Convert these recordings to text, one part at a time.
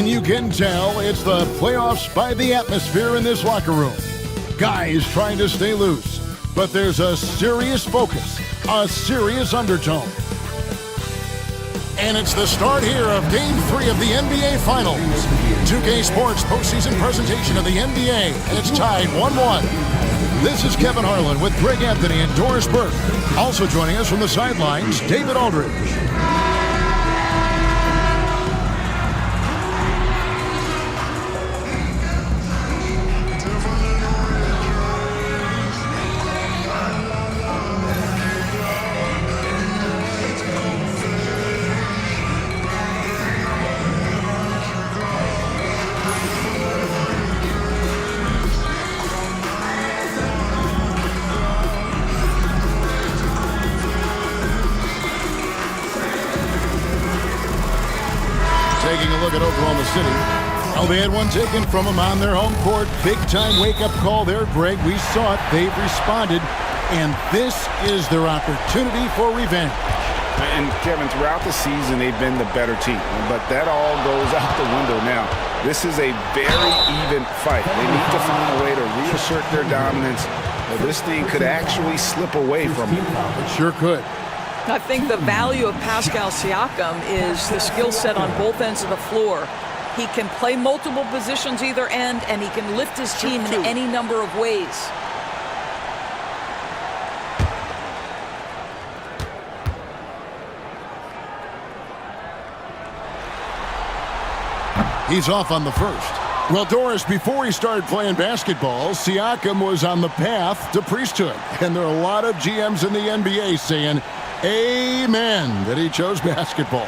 And you can tell it's the playoffs by the atmosphere in this locker room. Guys trying to stay loose, but there's a serious focus, a serious undertone. And it's the start here of Game 3 of the NBA Finals. 2K Sports postseason presentation of the NBA, and it's tied 1-1. This is Kevin Harlan with Greg Anthony and Doris Burke. Also joining us from the sidelines, David Aldridge. Taking a look at Oklahoma City. Well, they had one taken from them on their home court. Big-time wake-up call there, Greg. We saw it. They've responded, and this is their opportunity for revenge. And, Kevin, throughout the season, they've been the better team. But that all goes out the window now. This is a very even fight. They need to find a way to reassert their dominance, or this thing could actually slip away from them. It sure could. I think the value of Pascal Siakam is the skill set on both ends of the floor. He can play multiple positions either end, and he can lift his team in any number of ways. He's off on the first. Well, Doris, before he started playing basketball, Siakam was on the path to priesthood. And there are a lot of GMs in the NBA saying, amen, that he chose basketball.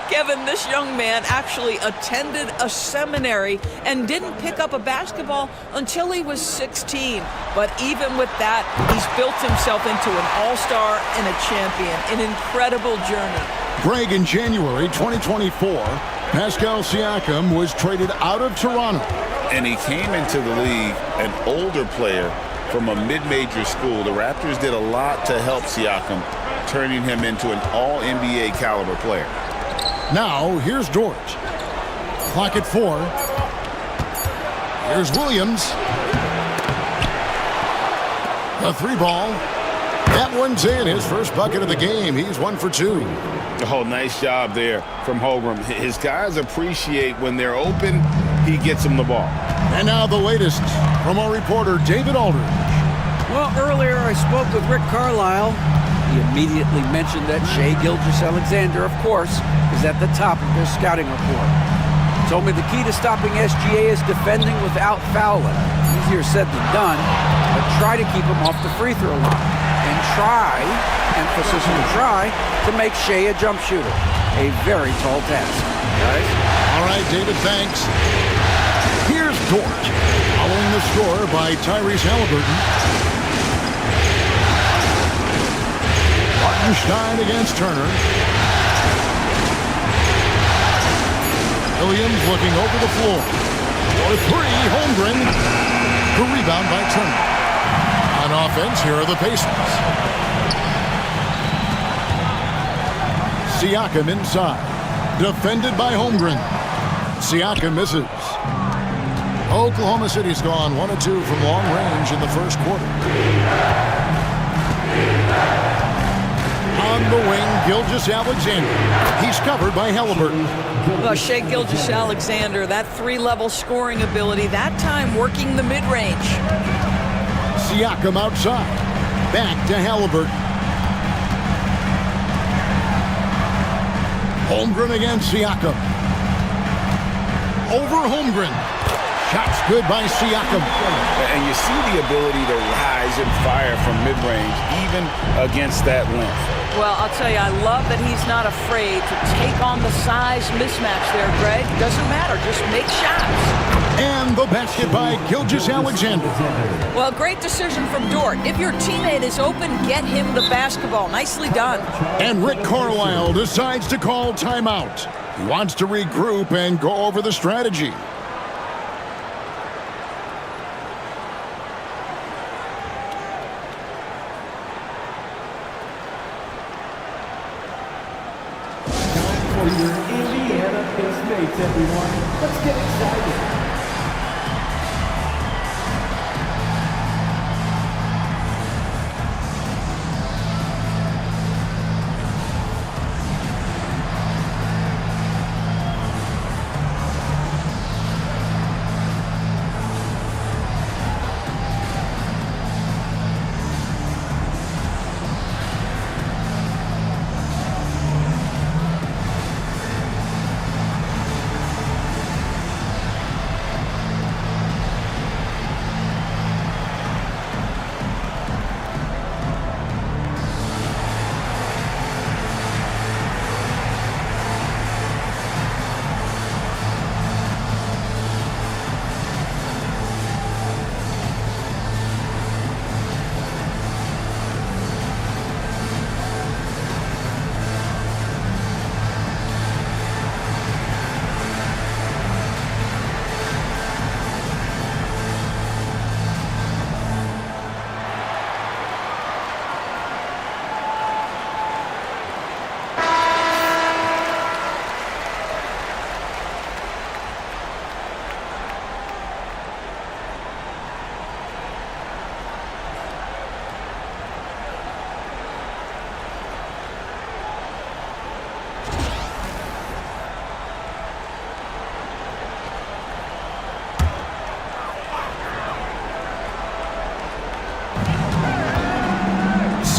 Kevin, this young man actually attended a seminary and didn't pick up a basketball until he was 16. But even with that, he's built himself into an all-star and a champion. An incredible journey. Greg, in January 2024, Pascal Siakam was traded out of Toronto. And he came into the league an older player from a mid-major school. The Raptors did a lot to help Siakam, turning him into an all-NBA caliber player. Now, here's George. Clock at 4. Here's Williams. A 3-ball. That one's in. His first bucket of the game. He's 1 for 2. Oh, nice job there from Holmgren. His guys appreciate when they're open, he gets them the ball. And now the latest from our reporter, David Aldridge. Well, earlier I spoke with Rick Carlisle. He immediately mentioned that Shai Gilgeous-Alexander, of course, is at the top of their scouting report. He told me the key to stopping SGA is defending without fouling. Easier said than done, but try to keep him off the free throw line. And try, emphasis on try, to make Shai a jump shooter. A very tall task. Guys? All right, David, thanks. Here's Dort, following the score by Tyrese Halliburton. Hartenstein against Turner. Williams looking over the floor. For 3, Holmgren. The rebound by Turner. On offense, here are the Pacers. Siakam inside. Defended by Holmgren. Siakam misses. Oklahoma City's gone 1 of 2 from long range in the first quarter. On the wing, Gilgeous-Alexander. He's covered by Halliburton. Well, Shai Gilgeous-Alexander, that 3-level scoring ability, that time working the mid-range. Siakam outside. Back to Halliburton. Holmgren against Siakam. Over Holmgren. Shots good by Siakam. And you see the ability to rise and fire from mid-range, even against that length. Well, I'll tell you, I love that he's not afraid to take on the size mismatch there, Greg. Doesn't matter, just make shots. And the basket by Gilgeous-Alexander. Well, great decision from Dort. If your teammate is open, get him the basketball. Nicely done. And Rick Carlisle decides to call timeout. He wants to regroup and go over the strategy. For your Indiana Penn State everyone. Let's get excited.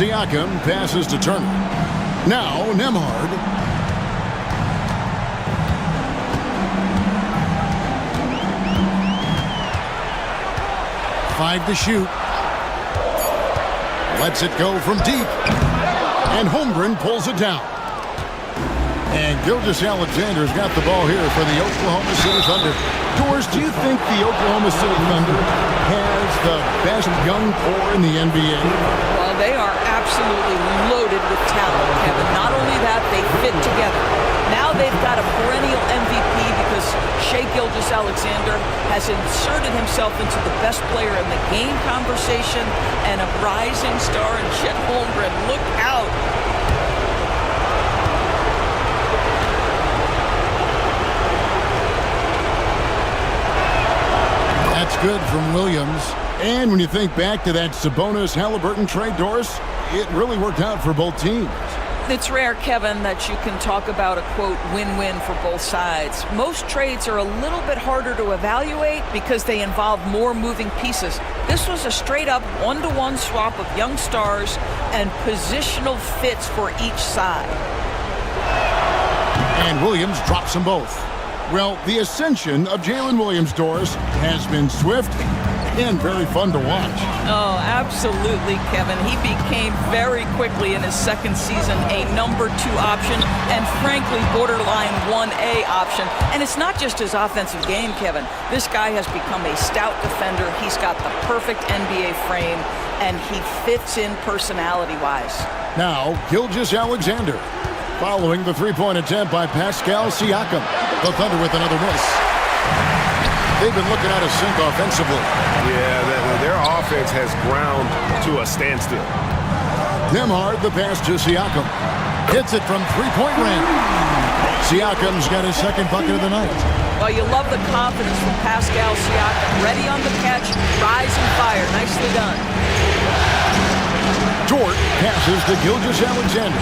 Siakam passes to Turner. Now Nembhard. Five to shoot. Lets it go from deep. And Holmgren pulls it down. And Gilgeous-Alexander's got the ball here for the Oklahoma City Thunder. Doors, do you think the Oklahoma City Thunder has the best young core in the NBA? Well, they are absolutely loaded with talent, Kevin. Not only that, they fit together. Now they've got a perennial MVP because Shai Gilgeous-Alexander has inserted himself into the best player in the game conversation, and a rising star in Chet Holmgren. Look out. That's good from Williams. And when you think back to that Sabonis-Halliburton trade, Doris, it really worked out for both teams. It's rare, Kevin, that you can talk about a, quote, win-win for both sides. Most trades are a little bit harder to evaluate because they involve more moving pieces. This was a straight-up one-to-one swap of young stars and positional fits for each side. And Williams drops them both. Well, the ascension of Jalen Williams, Doris, has been swift and very fun to watch. Oh, absolutely, Kevin. He became very quickly in his second season a number 2 option and, frankly, borderline 1A option. And it's not just his offensive game, Kevin. This guy has become a stout defender. He's got the perfect NBA frame, and he fits in personality-wise. Now, Gilgeous-Alexander, following the three-point attempt by Pascal Siakam. The Thunder with another miss. They've been looking out of sync offensively. Yeah, their offense has ground to a standstill. Nembhard, the pass to Siakam. Hits it from three-point range. Siakam's got his second bucket of the night. Well, you love the confidence from Pascal Siakam. Ready on the catch, rise and fire. Nicely done. Dort passes to Gilgeous-Alexander.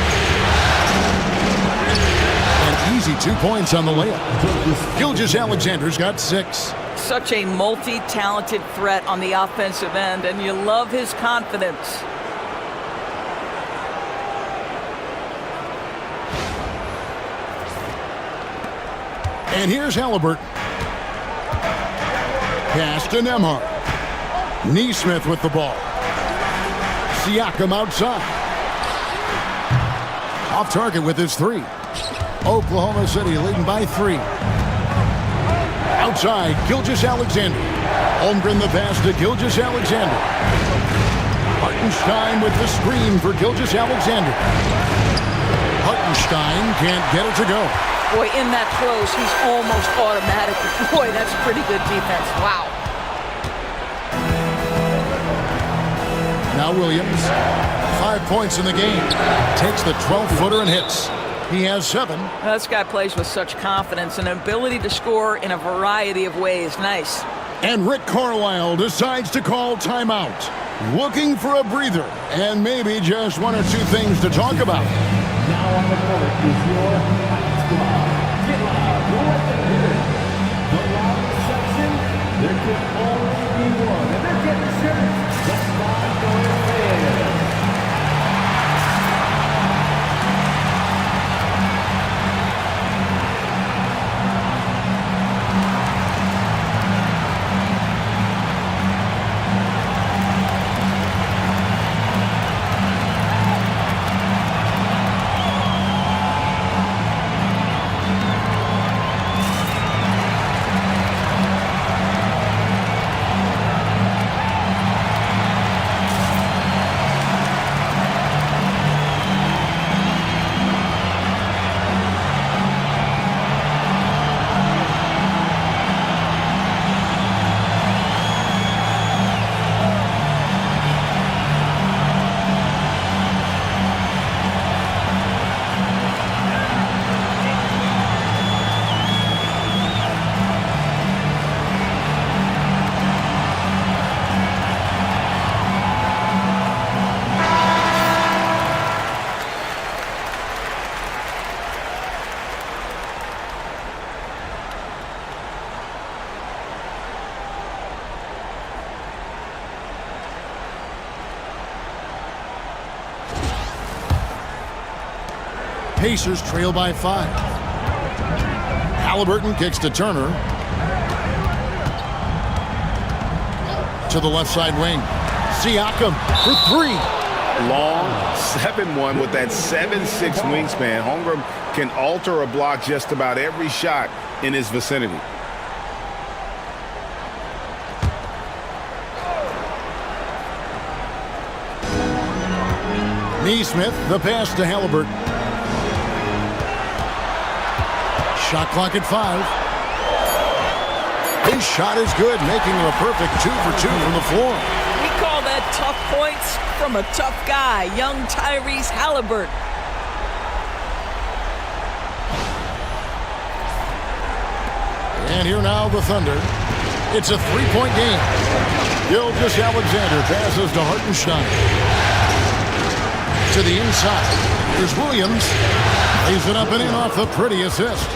An easy 2 points on the layup. Gilgeous-Alexander's got 6. Such a multi-talented threat on the offensive end, and you love his confidence. And here's Halliburton. Pass to Nembhard. Neesmith with the ball. Siakam outside. Off target with his 3. Oklahoma City leading by 3. Outside, Gilgeous-Alexander. Holmgren the pass to Gilgeous-Alexander. Hartenstein with the screen for Gilgeous-Alexander. Hartenstein can't get it to go. Boy, in that close, he's almost automatic. Boy, that's pretty good defense. Wow. Now Williams, 5 points in the game. Takes the 12-footer and hits. He has 7. This guy plays with such confidence and an ability to score in a variety of ways. Nice. And Rick Carlisle decides to call timeout. Looking for a breather and maybe just 1 or 2 things to talk about. Now on the court is your fight squad. Get loud, go at the hitter. The loudest section, there can only be one. And they're getting shirts. That's not going fair. Pacers trail by 5. Halliburton kicks to Turner. To the left side wing. Siakam for 3. Long 7-1 with that 7'6" wingspan. Holmgren can alter a block just about every shot in his vicinity. Neesmith, the pass to Halliburton. Shot clock at 5. His shot is good, making him a perfect 2 for 2 from the floor. We call that tough points from a tough guy, young Tyrese Halliburton. And here now the Thunder. It's a 3-point game. Gilgeous-Alexander passes to Hartenstein. To the inside. Here's Williams. Lays it up and in off the pretty assist.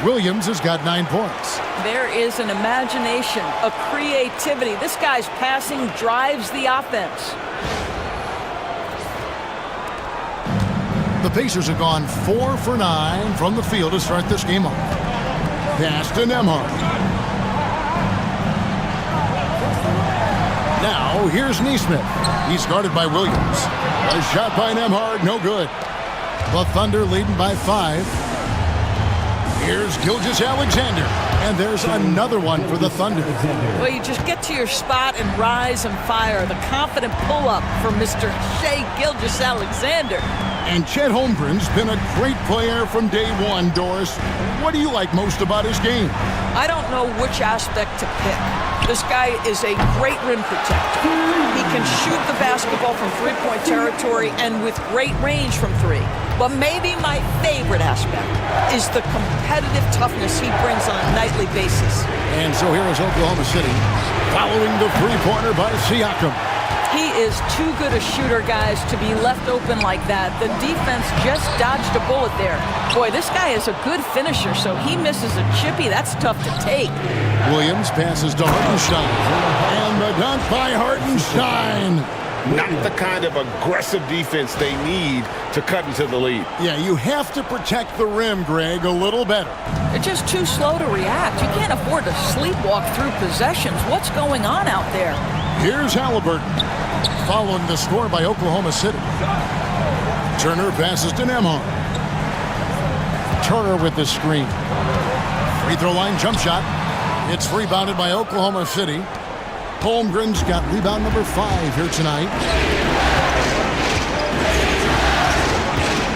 Williams has got 9 points. There is an imagination, a creativity. This guy's passing drives the offense. The Pacers have gone 4 for 9 from the field to start this game off. Pass to Nembhard. Now here's Neesmith. He's guarded by Williams. A shot by Nembhard, no good. The Thunder leading by 5. Here's Gilgeous-Alexander, and there's another one for the Thunder. Well, you just get to your spot and rise and fire. The confident pull-up for Mr. Shai Gilgeous-Alexander. And Chet Holmgren's been a great player from day 1, Doris. What do you like most about his game? I don't know which aspect to pick. This guy is a great rim protector. He can shoot the basketball from three-point territory and with great range from 3. But maybe my favorite aspect is the competitive toughness he brings on a nightly basis. And so here is Oklahoma City following the three-pointer by Siakam. He is too good a shooter, guys, to be left open like that. The defense just dodged a bullet there. Boy, this guy is a good finisher, so he misses a chippy. That's tough to take. Williams passes to Hartenstein. And the dunk by Hartenstein. Not the kind of aggressive defense they need to cut into the lead. Yeah, you have to protect the rim, Greg, a little better. They're just too slow to react. You can't afford to sleepwalk through possessions. What's going on out there? Here's Halliburton, following the score by Oklahoma City. Turner passes to Nembhard. Turner with the screen. Free throw line jump shot. It's rebounded by Oklahoma City. Holmgren's got rebound number 5 here tonight.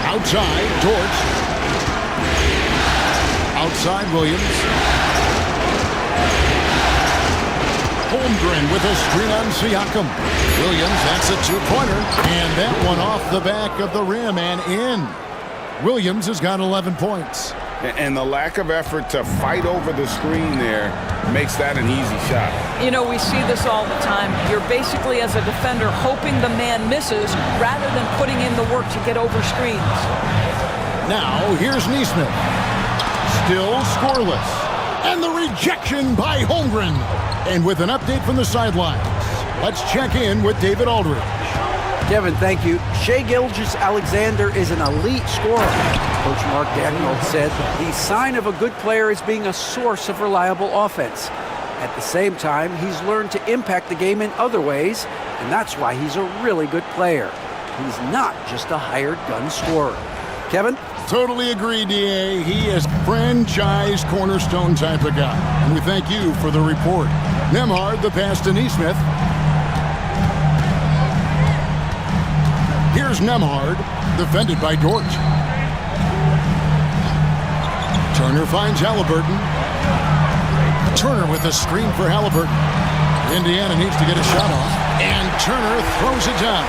Outside, Dort. Outside, Williams. Holmgren with a screen on Siakam. Williams, that's a 2-pointer. And that one off the back of the rim and in. Williams has got 11 points. And the lack of effort to fight over the screen there makes that an easy shot. You know, we see this all the time. You're basically, as a defender, hoping the man misses rather than putting in the work to get over screens. Now, here's Neesmith. Still scoreless. And the rejection by Holmgren. And with an update from the sidelines, let's check in with David Aldridge. Kevin, thank you. Shai Gilgeous-Alexander is an elite scorer. Coach Mark Daigneault said the sign of a good player is being a source of reliable offense. At the same time, he's learned to impact the game in other ways, and that's why he's a really good player. He's not just a hired gun scorer. Kevin? Totally agree, D.A. He is franchise cornerstone type of guy. And we thank you for the report. Nembhard, the pass to Neesmith. Here's Nembhard, defended by Dort. Turner finds Halliburton. Turner with a screen for Halliburton. Indiana needs to get a shot off, and Turner throws it down.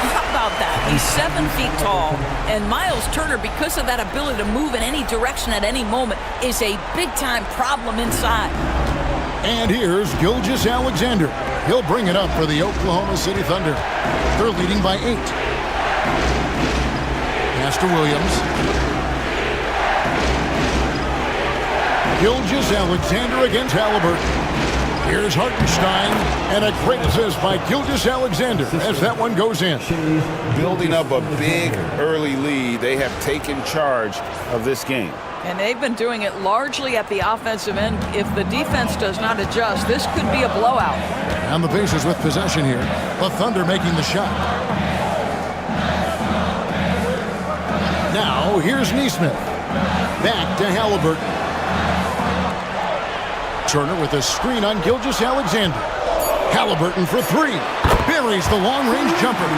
How about that? He's 7 feet tall, and Miles Turner, because of that ability to move in any direction at any moment, is a big-time problem inside. And here's Gilgeous-Alexander. He'll bring it up for the Oklahoma City Thunder. They're leading by 8. Pass to Williams. Gilgeous-Alexander against Halliburton. Here's Hartenstein, and a great assist by Gilgeous-Alexander as that one goes in. Building up a big early lead, they have taken charge of this game. And they've been doing it largely at the offensive end. If the defense does not adjust, this could be a blowout. And the Pacers with possession here. The Thunder making the shot. Now, here's Neesmith. Back to Halliburton. Turner with a screen on Gilgeous-Alexander. Halliburton for 3. Buries the long-range jumper.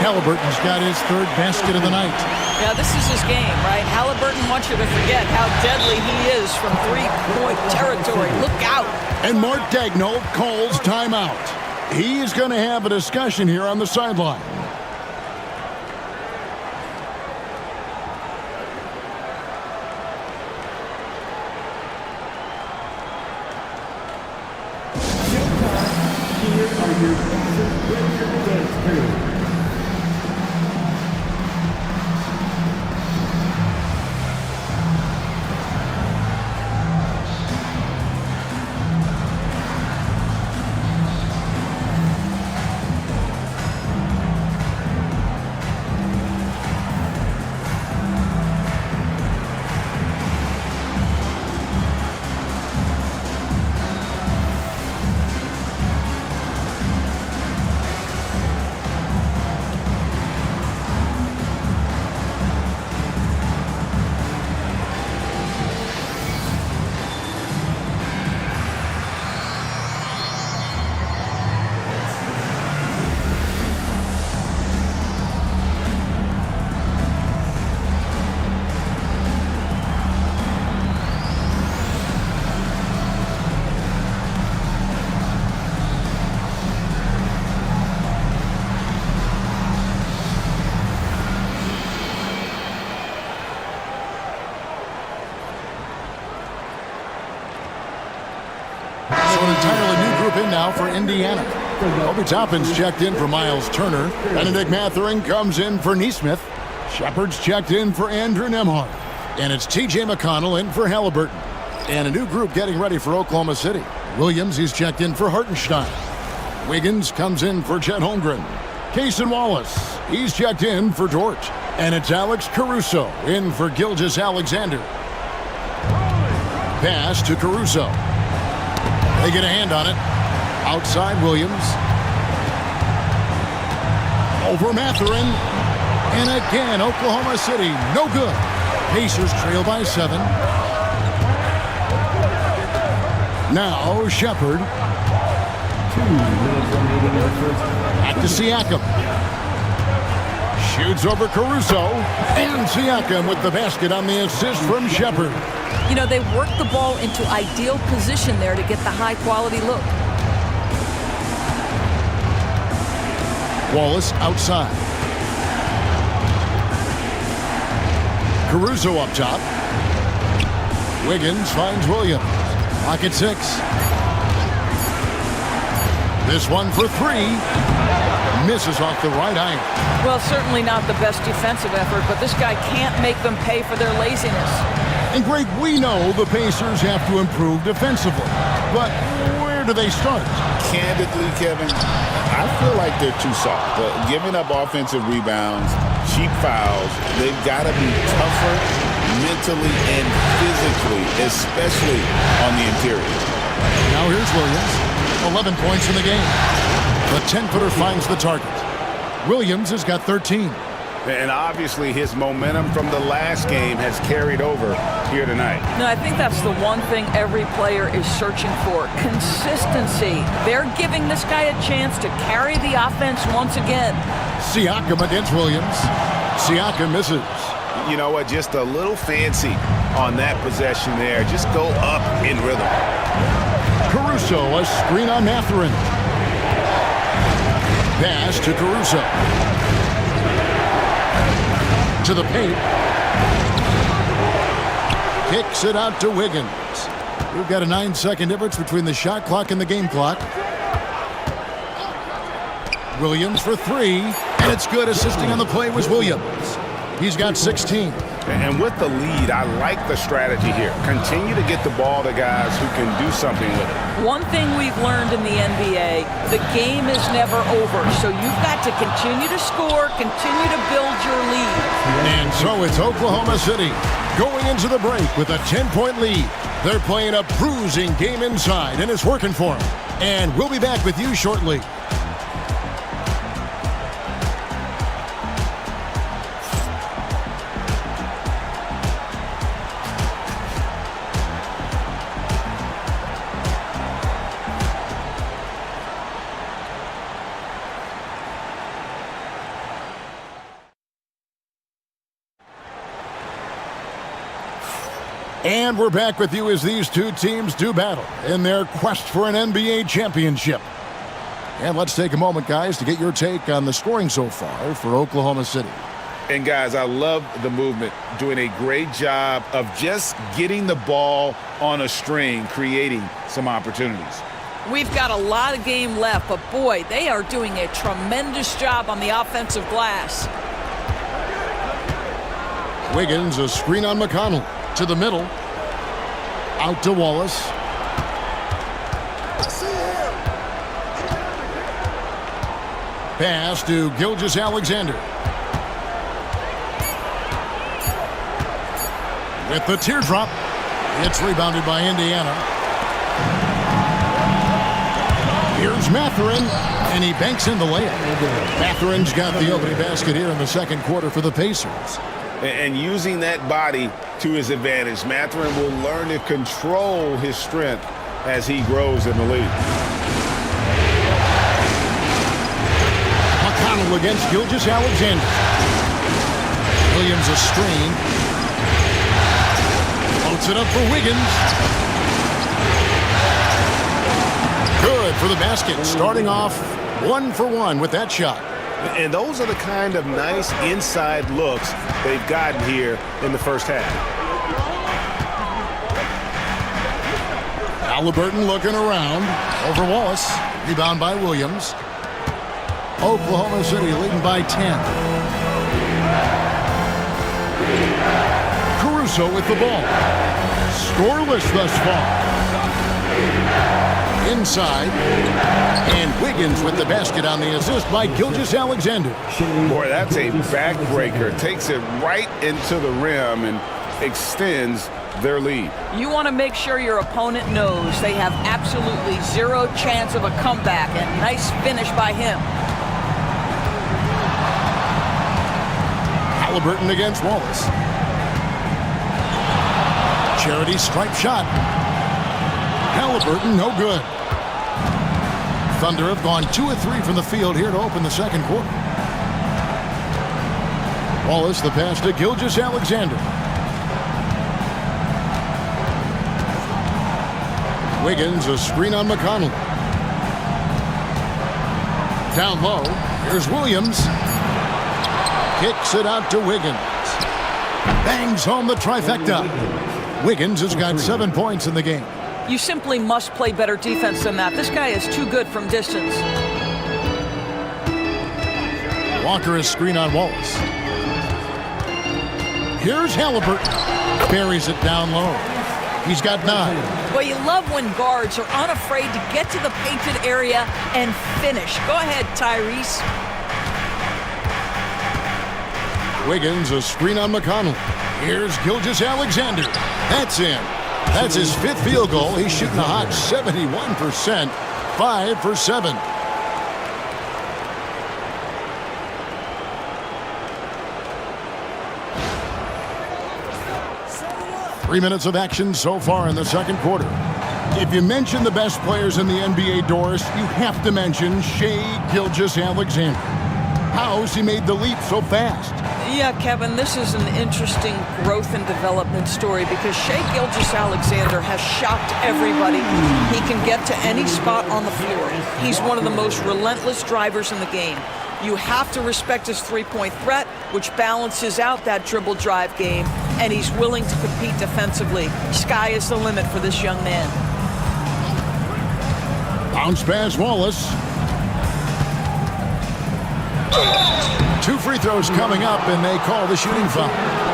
Halliburton's got his 3rd basket of the night. Yeah, this is his game, right? Halliburton wants you to forget how deadly he is from three-point territory. Look out. And Mark Daigneault calls timeout. He's going to have a discussion here on the sideline. Here are your Pacers dance crew. So an entirely new group in now for Indiana. Obi Toppin's checked in for Miles Turner. Benedict Mathurin comes in for Neesmith. Shepard's checked in for Andrew Nembhard. And it's T.J. McConnell in for Halliburton. And a new group getting ready for Oklahoma City. Williams, he's checked in for Hartenstein. Wiggins comes in for Chet Holmgren. Cason Wallace, he's checked in for Dort. And it's Alex Caruso in for Gilgeous-Alexander. Pass to Caruso. They get a hand on it. Outside Williams. Over Mathurin. And again, Oklahoma City, no good. Pacers trail by 7. Now, Shepard. 2 minutes remaining in the first. Back to Siakam. Shoots over Caruso. And Siakam with the basket on the assist from Shepard. You know, they work the ball into ideal position there to get the high-quality look. Wallace outside. Caruso up top. Wiggins finds Williams. Pocket 6. This one for 3. Misses off the right iron. Well, certainly not the best defensive effort, but this guy can't make them pay for their laziness. And Greg, we know the Pacers have to improve defensively. But where do they start? Candidly, Kevin, I feel like they're too soft. Giving up offensive rebounds, cheap fouls, they've got to be tougher mentally and physically, especially on the interior. Now here's Williams. 11 points in the game. The 10-footer finds the target. Williams has got 13. And obviously his momentum from the last game has carried over here tonight. No, I think that's the one thing every player is searching for. Consistency. They're giving this guy a chance to carry the offense once again. Siakam against Williams. Siakam misses. You know what? Just a little fancy on that possession there. Just go up in rhythm. Caruso, a screen on Mathurin. Pass to Caruso. To the paint. Kicks it out to Wiggins. We've got a 9-second difference between the shot clock and the game clock. Williams for 3, and it's good. Assisting on the play was Williams. He's got 16. And with the lead, I like the strategy here. Continue to get the ball to guys who can do something with it. One thing we've learned in the NBA, the game is never over. So you've got to continue to score, continue to build your lead. And so it's Oklahoma City going into the break with a 10-point lead. They're playing a bruising game inside, and it's working for them. And we'll be back with you shortly. And we're back with you as these two teams do battle in their quest for an NBA championship. And let's take a moment, guys, to get your take on the scoring so far for Oklahoma City. And, guys, I love the movement, doing a great job of just getting the ball on a string, creating some opportunities. We've got a lot of game left, but, boy, they are doing a tremendous job on the offensive glass. Wiggins, a screen on McConnell. To the middle. Out to Wallace. Pass to Gilgeous-Alexander. With the teardrop. It's rebounded by Indiana. Here's Mathurin, and he banks in the layup. Mathurin's got the opening basket here in the second quarter for the Pacers. And using that body to his advantage, Mathurin will learn to control his strength as he grows in the league. McConnell against Gilgeous-Alexander. Williams a screen. Floats it up for Wiggins. Good for the basket. Starting off 1 for 1 with that shot. And those are the kind of nice inside looks they've gotten here in the first half. Halliburton looking around. Over Wallace. Rebound by Williams. Oklahoma City leading by 10. Caruso with the ball. Scoreless thus far. Inside, and Wiggins with the basket on the assist by Gilgeous-Alexander. Boy, that's a backbreaker. Takes it right into the rim and extends their lead. You want to make sure your opponent knows they have absolutely zero chance of a comeback, and nice finish by him. Halliburton against Wallace. Charity stripe shot. Halliburton, no good. Thunder have gone 2 of 3 from the field here to open the second quarter. Wallace, the pass to Gilgeous-Alexander. Wiggins, a screen on McConnell. Down low, here's Williams. Kicks it out to Wiggins. Bangs home the trifecta. Wiggins has got 7 points in the game. You simply must play better defense than that. This guy is too good from distance. Walker is screen on Wallace. Here's Halliburton. Buries it down low. He's got 9. Well, you love when guards are unafraid to get to the painted area and finish. Go ahead, Tyrese. Wiggins, a screen on McConnell. Here's Gilgeous-Alexander. That's in. That's his 5th field goal. He's shooting a hot 71%. 5 for 7. Three minutes of action so far in the second quarter. If you mention the best players in the NBA, Doris, you have to mention Shai Gilgeous-Alexander. How's he made the leap so fast? Yeah, Kevin, this is an interesting growth and development story because Shai Gilgeous-Alexander has shocked everybody. He can get to any spot on the floor. He's one of the most relentless drivers in the game. You have to respect his three-point threat, which balances out that dribble drive game, and he's willing to compete defensively. Sky is the limit for this young man. Bounce pass, Wallace. 2 free throws coming up, and they call the shooting foul.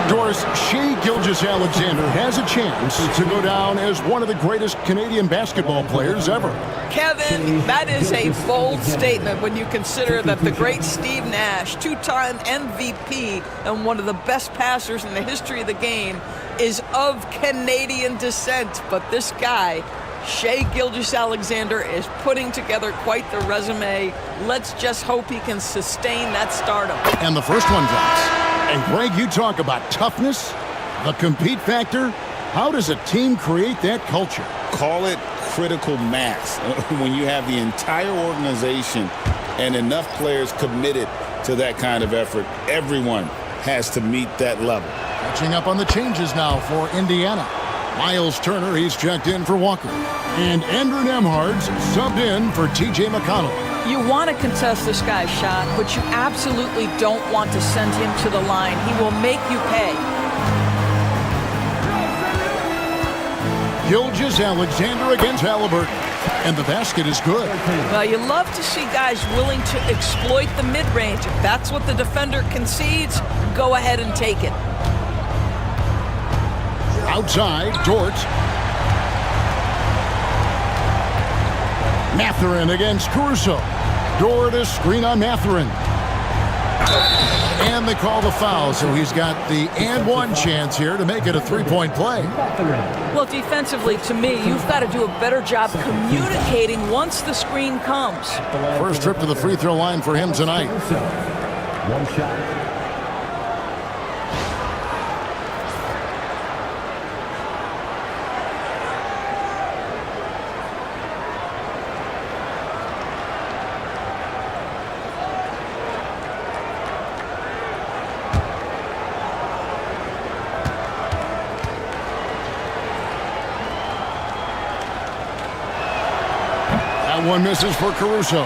Doris, Shai Gilgeous-Alexander has a chance to go down as one of the greatest Canadian basketball players ever. Kevin, that is a bold statement when you consider that the great Steve Nash, 2-time MVP and one of the best passers in the history of the game, is of Canadian descent. But this guy, Shai Gilgeous-Alexander, is putting together quite the resume. Let's just hope he can sustain that stardom. And the first one drops. And Greg, you talk about toughness, the compete factor. How does a team create that culture? Call it critical mass. When you have the entire organization and enough players committed to that kind of effort, everyone has to meet that level. Catching up on the changes now for Indiana. Miles Turner, he's checked in for Walker. And Andrew Nembhard's subbed in for T.J. McConnell. You want to contest this guy's shot, but you absolutely don't want to send him to the line. He will make you pay. Gilgeous-Alexander against Halliburton. And the basket is good. Well, you love to see guys willing to exploit the mid-range. If that's what the defender concedes, go ahead and take it. Outside, Dort. Mathurin against Caruso. Dort is screen on Mathurin. And they call the foul, so he's got the and one chance here to make it a three-point play. Well, defensively, to me, you've got to do a better job communicating once the screen comes. First trip to the free throw line for him tonight. One shot. One misses for Caruso.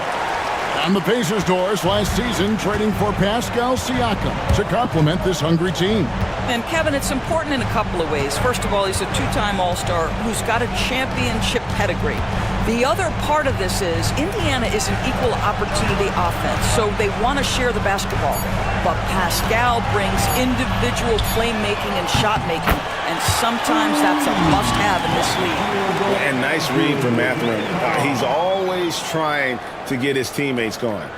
And the Pacers, Doris, last season trading for Pascal Siakam to complement this hungry team. And Kevin, it's important in a couple of ways. First of all, he's a two-time All-Star who's got a championship pedigree. The other part of this is Indiana is an equal opportunity offense, so they want to share the basketball. But Pascal brings individual playmaking and shot making, and sometimes that's a must-have in this league. And nice read from Mathurin. He's always trying to get his teammates going.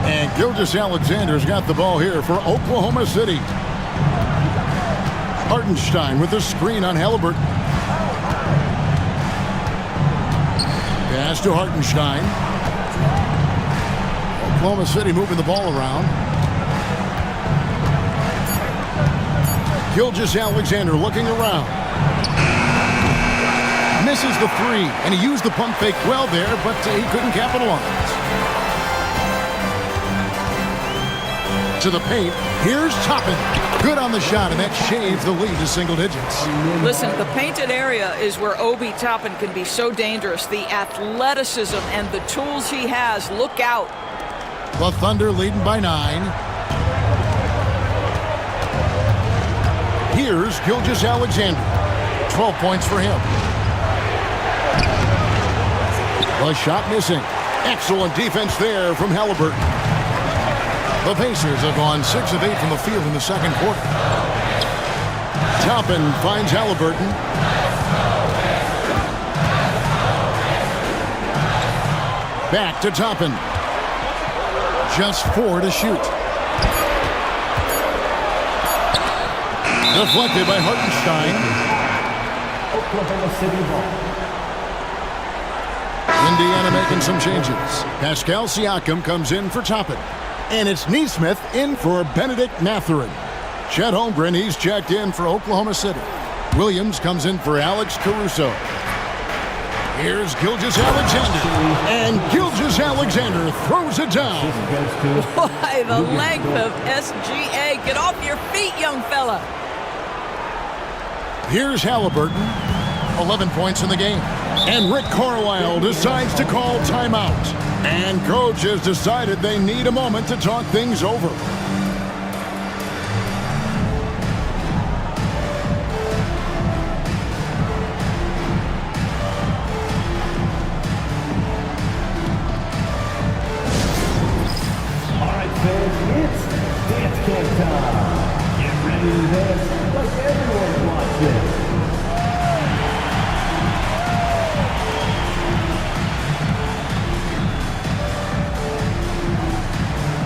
And Gilgeous-Alexander's got the ball here for Oklahoma City. Hartenstein with the screen on Halliburton. Pass to Hartenstein. Oklahoma City moving the ball around. Gilgeous-Alexander looking around. Misses the three, and he used the pump fake well there, but he couldn't capitalize. To the paint. Here's Toppin. Good on the shot, and that shaves the lead to single digits. Listen, the painted area is where Obi Toppin can be so dangerous. The athleticism and the tools he has. Look out. The Thunder leading by 9. Here's Gilgeous-Alexander. 12 points for him. The shot missing. Excellent defense there from Halliburton. The Pacers have gone 6 of 8 from the field in the second quarter. Toppin finds Halliburton. Back to Toppin. Just 4 to shoot. Deflected by Hartenstein. Oklahoma City ball. Indiana making some changes. Pascal Siakam comes in for Toppin. And it's Neesmith in for Benedict Mathurin. Chet Holmgren, he's checked in for Oklahoma City. Williams comes in for Alex Caruso. Here's Gilgeous-Alexander. And Gilgeous-Alexander throws it down. Why, the length of SGA. Get off your feet, young fella. Here's Halliburton. 11 points in the game. And Rick Carlisle decides to call timeout. And coach has decided they need a moment to talk things over. All right, fans, it's dance camp time. Get ready to dance like everyone's watching.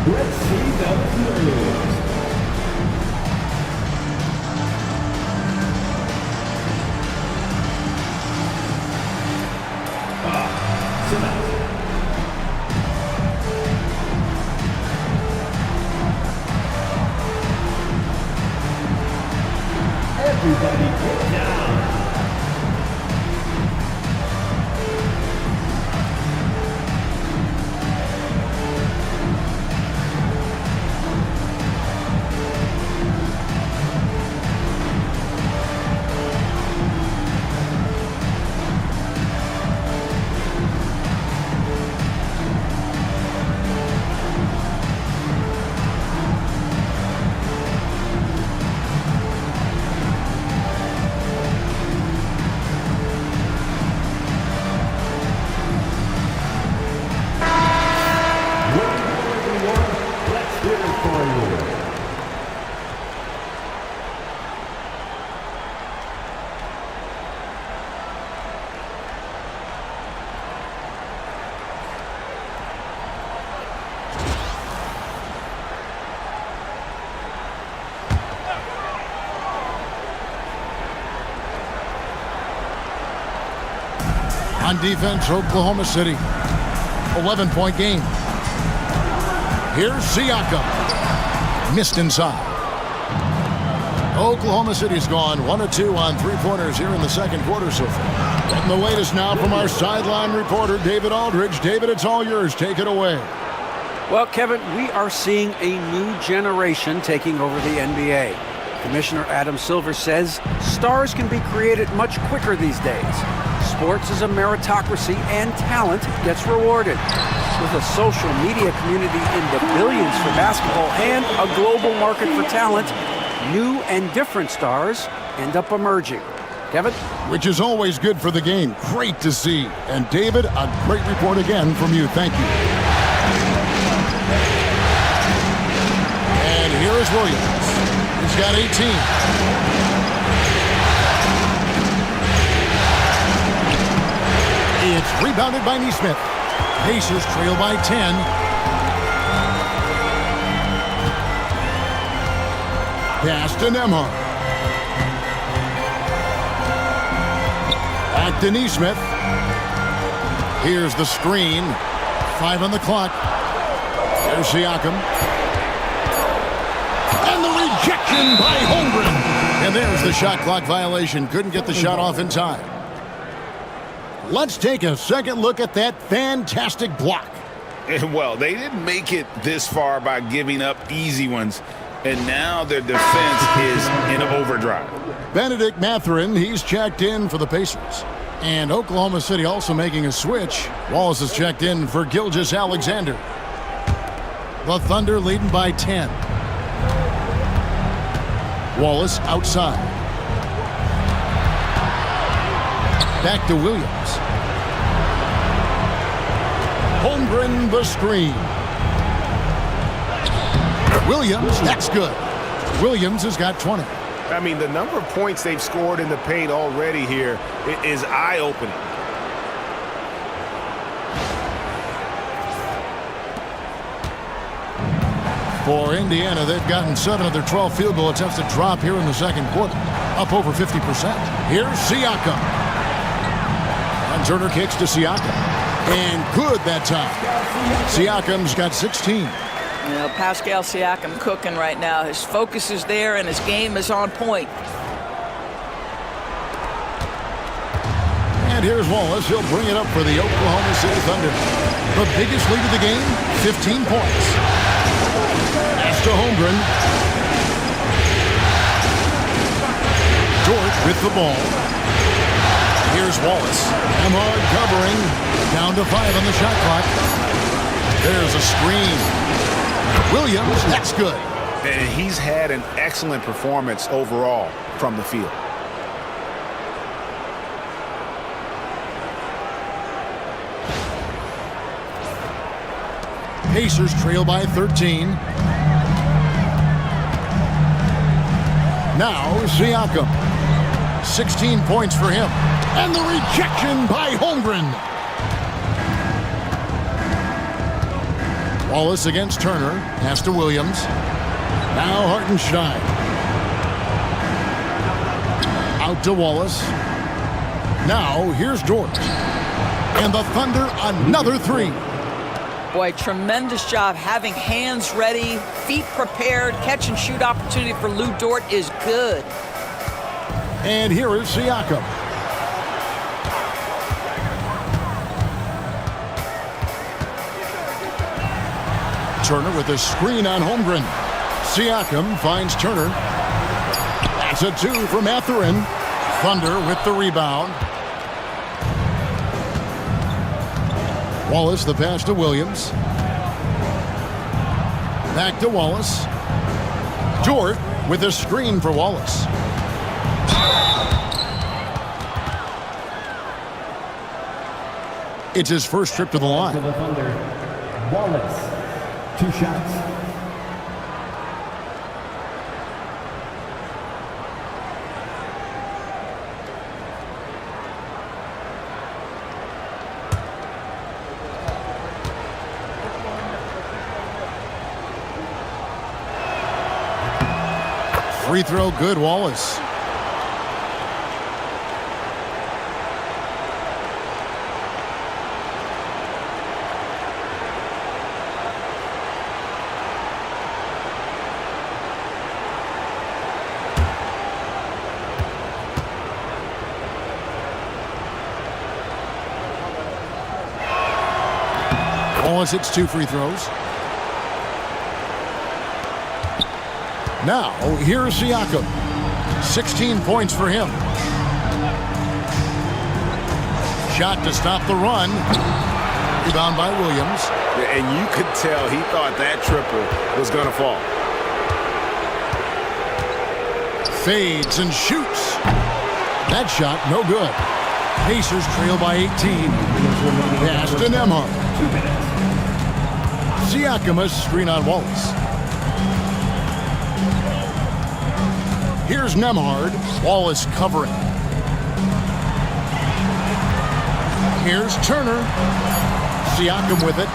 Let's see the moves. Sit down. Everybody get down. On defense, Oklahoma City. 11-point game. Here's Siakam. Missed inside. Oklahoma City's gone 1 of 2 on three-pointers here in the second quarter so far. And the latest now from our sideline reporter, David Aldridge. David, it's all yours. Take it away. Well, Kevin, we are seeing a new generation taking over the NBA. Commissioner Adam Silver says stars can be created much quicker these days. Sports is a meritocracy and talent gets rewarded. With a social media community in the billions for basketball and a global market for talent, new and different stars end up emerging. Kevin? Which is always good for the game. Great to see. And David, a great report again from you. Thank you. And here is Williams. He's got 18. It's rebounded by Neesmith. Pacers trail by 10. Pass to Nembhard. Back to Neesmith. Here's the screen. 5 on the clock. There's Siakam. And the rejection by Holmgren. And there's the shot clock violation. Couldn't get the shot off in time. Let's take a second look at that fantastic block. Well, they didn't make it this far by giving up easy ones, and now their defense is in overdrive. Benedict Mathurin, he's checked in for the Pacers. And Oklahoma City also making a switch. Wallace is checked in for Gilgeous-Alexander. The Thunder leading by 10. Wallace outside. Back to Williams. Holmgren the screen. Williams, that's good. Williams has got 20. I mean, the number of points they've scored in the paint already here is eye-opening. For Indiana, they've gotten 7 of their 12 field goal attempts to drop here in the second quarter, up over 50%. Here's Siakam. And Turner kicks to Siakam. And good that time. Siakam's got 16. You know, Pascal Siakam cooking right now. His focus is there and his game is on point. And here's Wallace. He'll bring it up for the Oklahoma City Thunder. The biggest lead of the game, 15 points. Pass to Holmgren. Dort with the ball. Here's Wallace. Emard covering. Down to 5 on the shot clock. There's a screen. Williams, that's good. And he's had an excellent performance overall from the field. Pacers trail by 13. Now Siakam. 16 points for him. And the rejection by Holmgren. Wallace against Turner. Pass to Williams. Now Hartenstein. Out to Wallace. Now here's Dort. And the Thunder another 3. Boy, tremendous job having hands ready, feet prepared. Catch and shoot opportunity for Lou Dort is good. And here is Siakam. Turner with a screen on Holmgren. Siakam finds Turner. That's a 2 from Mathurin. Thunder with the rebound. Wallace, the pass to Williams. Back to Wallace. Dort with a screen for Wallace. It's his first trip to the line. To the Thunder, Wallace, 2 shots. Free throw good, Wallace. Wallace hits 2 free throws. Now, here's Siakam. 16 points for him. Shot to stop the run. Rebound by Williams. And you could tell he thought that triple was going to fall. Fades and shoots. That shot, no good. Pacers trail by 18. Pass to Nembhard. 2 minutes. Siakam a screen on Wallace. Here's Nembhard. Wallace covering. Here's Turner. Siakam with it.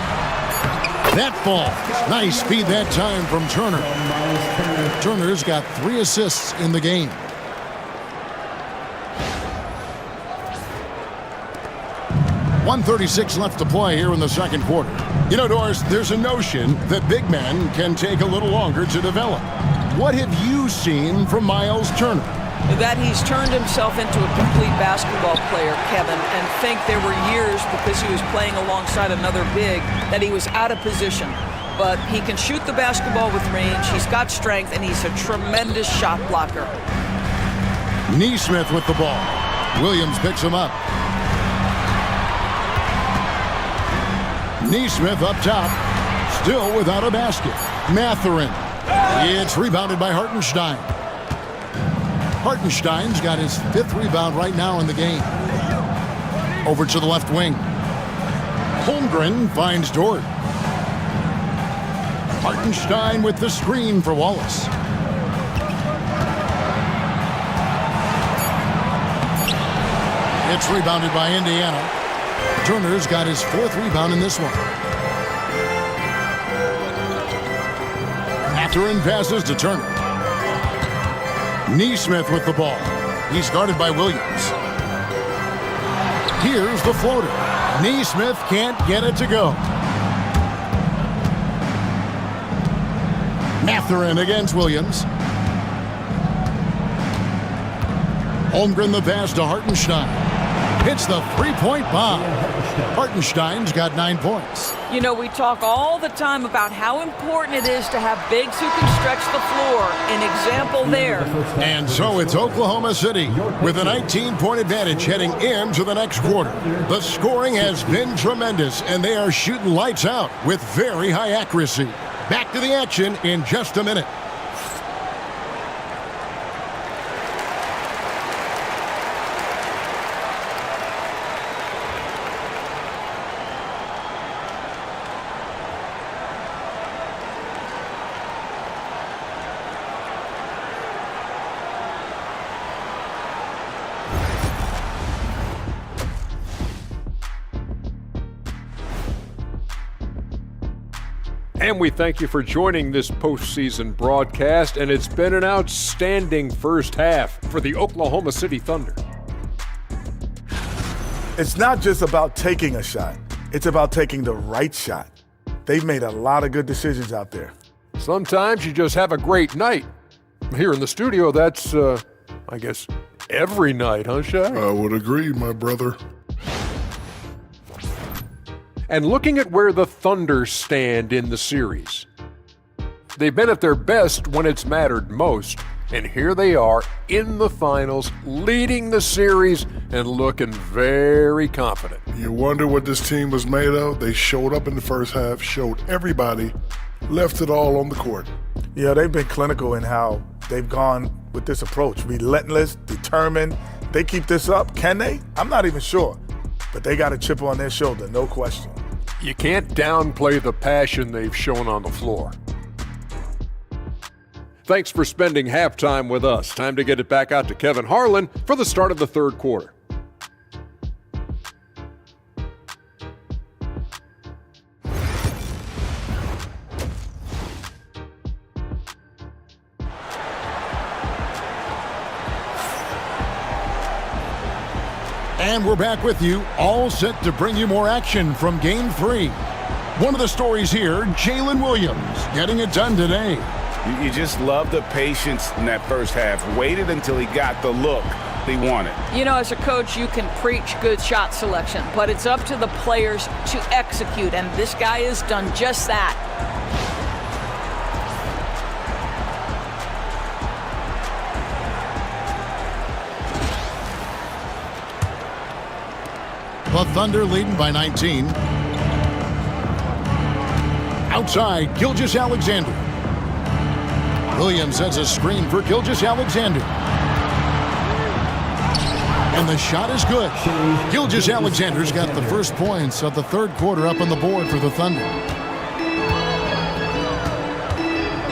That falls. Nice speed that time from Turner. Turner's got 3 assists in the game. .136 left to play here in the second quarter. You know, Doris, there's a notion that big men can take a little longer to develop. What have you seen from Miles Turner? That he's turned himself into a complete basketball player, Kevin, and think there were years because he was playing alongside another big that he was out of position. But he can shoot the basketball with range, he's got strength, and he's a tremendous shot blocker. Neesmith with the ball. Williams picks him up. Neesmith up top, still without a basket. Mathurin. It's rebounded by Hartenstein. Hartenstein's got his 5th rebound right now in the game. Over to the left wing. Holmgren finds Dort. Hartenstein with the screen for Wallace. It's rebounded by Indiana. Turner's got his 4th rebound in this one. Mathurin passes to Turner. Neesmith with the ball. He's guarded by Williams. Here's the floater. Neesmith can't get it to go. Mathurin against Williams. Holmgren the pass to Hartenstein. Hits the 3-point bomb. Hartenstein's got 9 points. You know, we talk all the time about how important it is to have bigs who can stretch the floor. An example there. And so it's Oklahoma City with a 19-point advantage heading into the next quarter. The scoring has been tremendous, and they are shooting lights out with very high accuracy. Back to the action in just a minute. And we thank you for joining this postseason broadcast, and it's been an outstanding first half for the Oklahoma City Thunder. It's not just about taking a shot. It's about taking the right shot. They've made a lot of good decisions out there. Sometimes you just have a great night. Here in the studio, that's, I guess, every night, huh, Shaq? I would agree, my brother. And looking at where the Thunder stand in the series, they've been at their best when it's mattered most. And here they are in the finals, leading the series and looking very confident. You wonder what this team was made of? They showed up in the first half, showed everybody, left it all on the court. Yeah, they've been clinical in how they've gone with this approach. Relentless, determined. They keep this up. Can they? I'm not even sure. But they got a chip on their shoulder, no question. You can't downplay the passion they've shown on the floor. Thanks for spending halftime with us. Time to get it back out to Kevin Harlan for the start of the third quarter. And we're back with you, all set to bring you more action from Game 3. One of the stories here, Jalen Williams getting it done today. You just love the patience in that first half. Waited until he got the look he wanted. You know, as a coach, you can preach good shot selection, but it's up to the players to execute, and this guy has done just that. The Thunder leading by 19. Outside, Gilgeous-Alexander. Williams has a screen for Gilgeous-Alexander. And the shot is good. Gilgeous-Alexander's got the first points of the third quarter up on the board for the Thunder.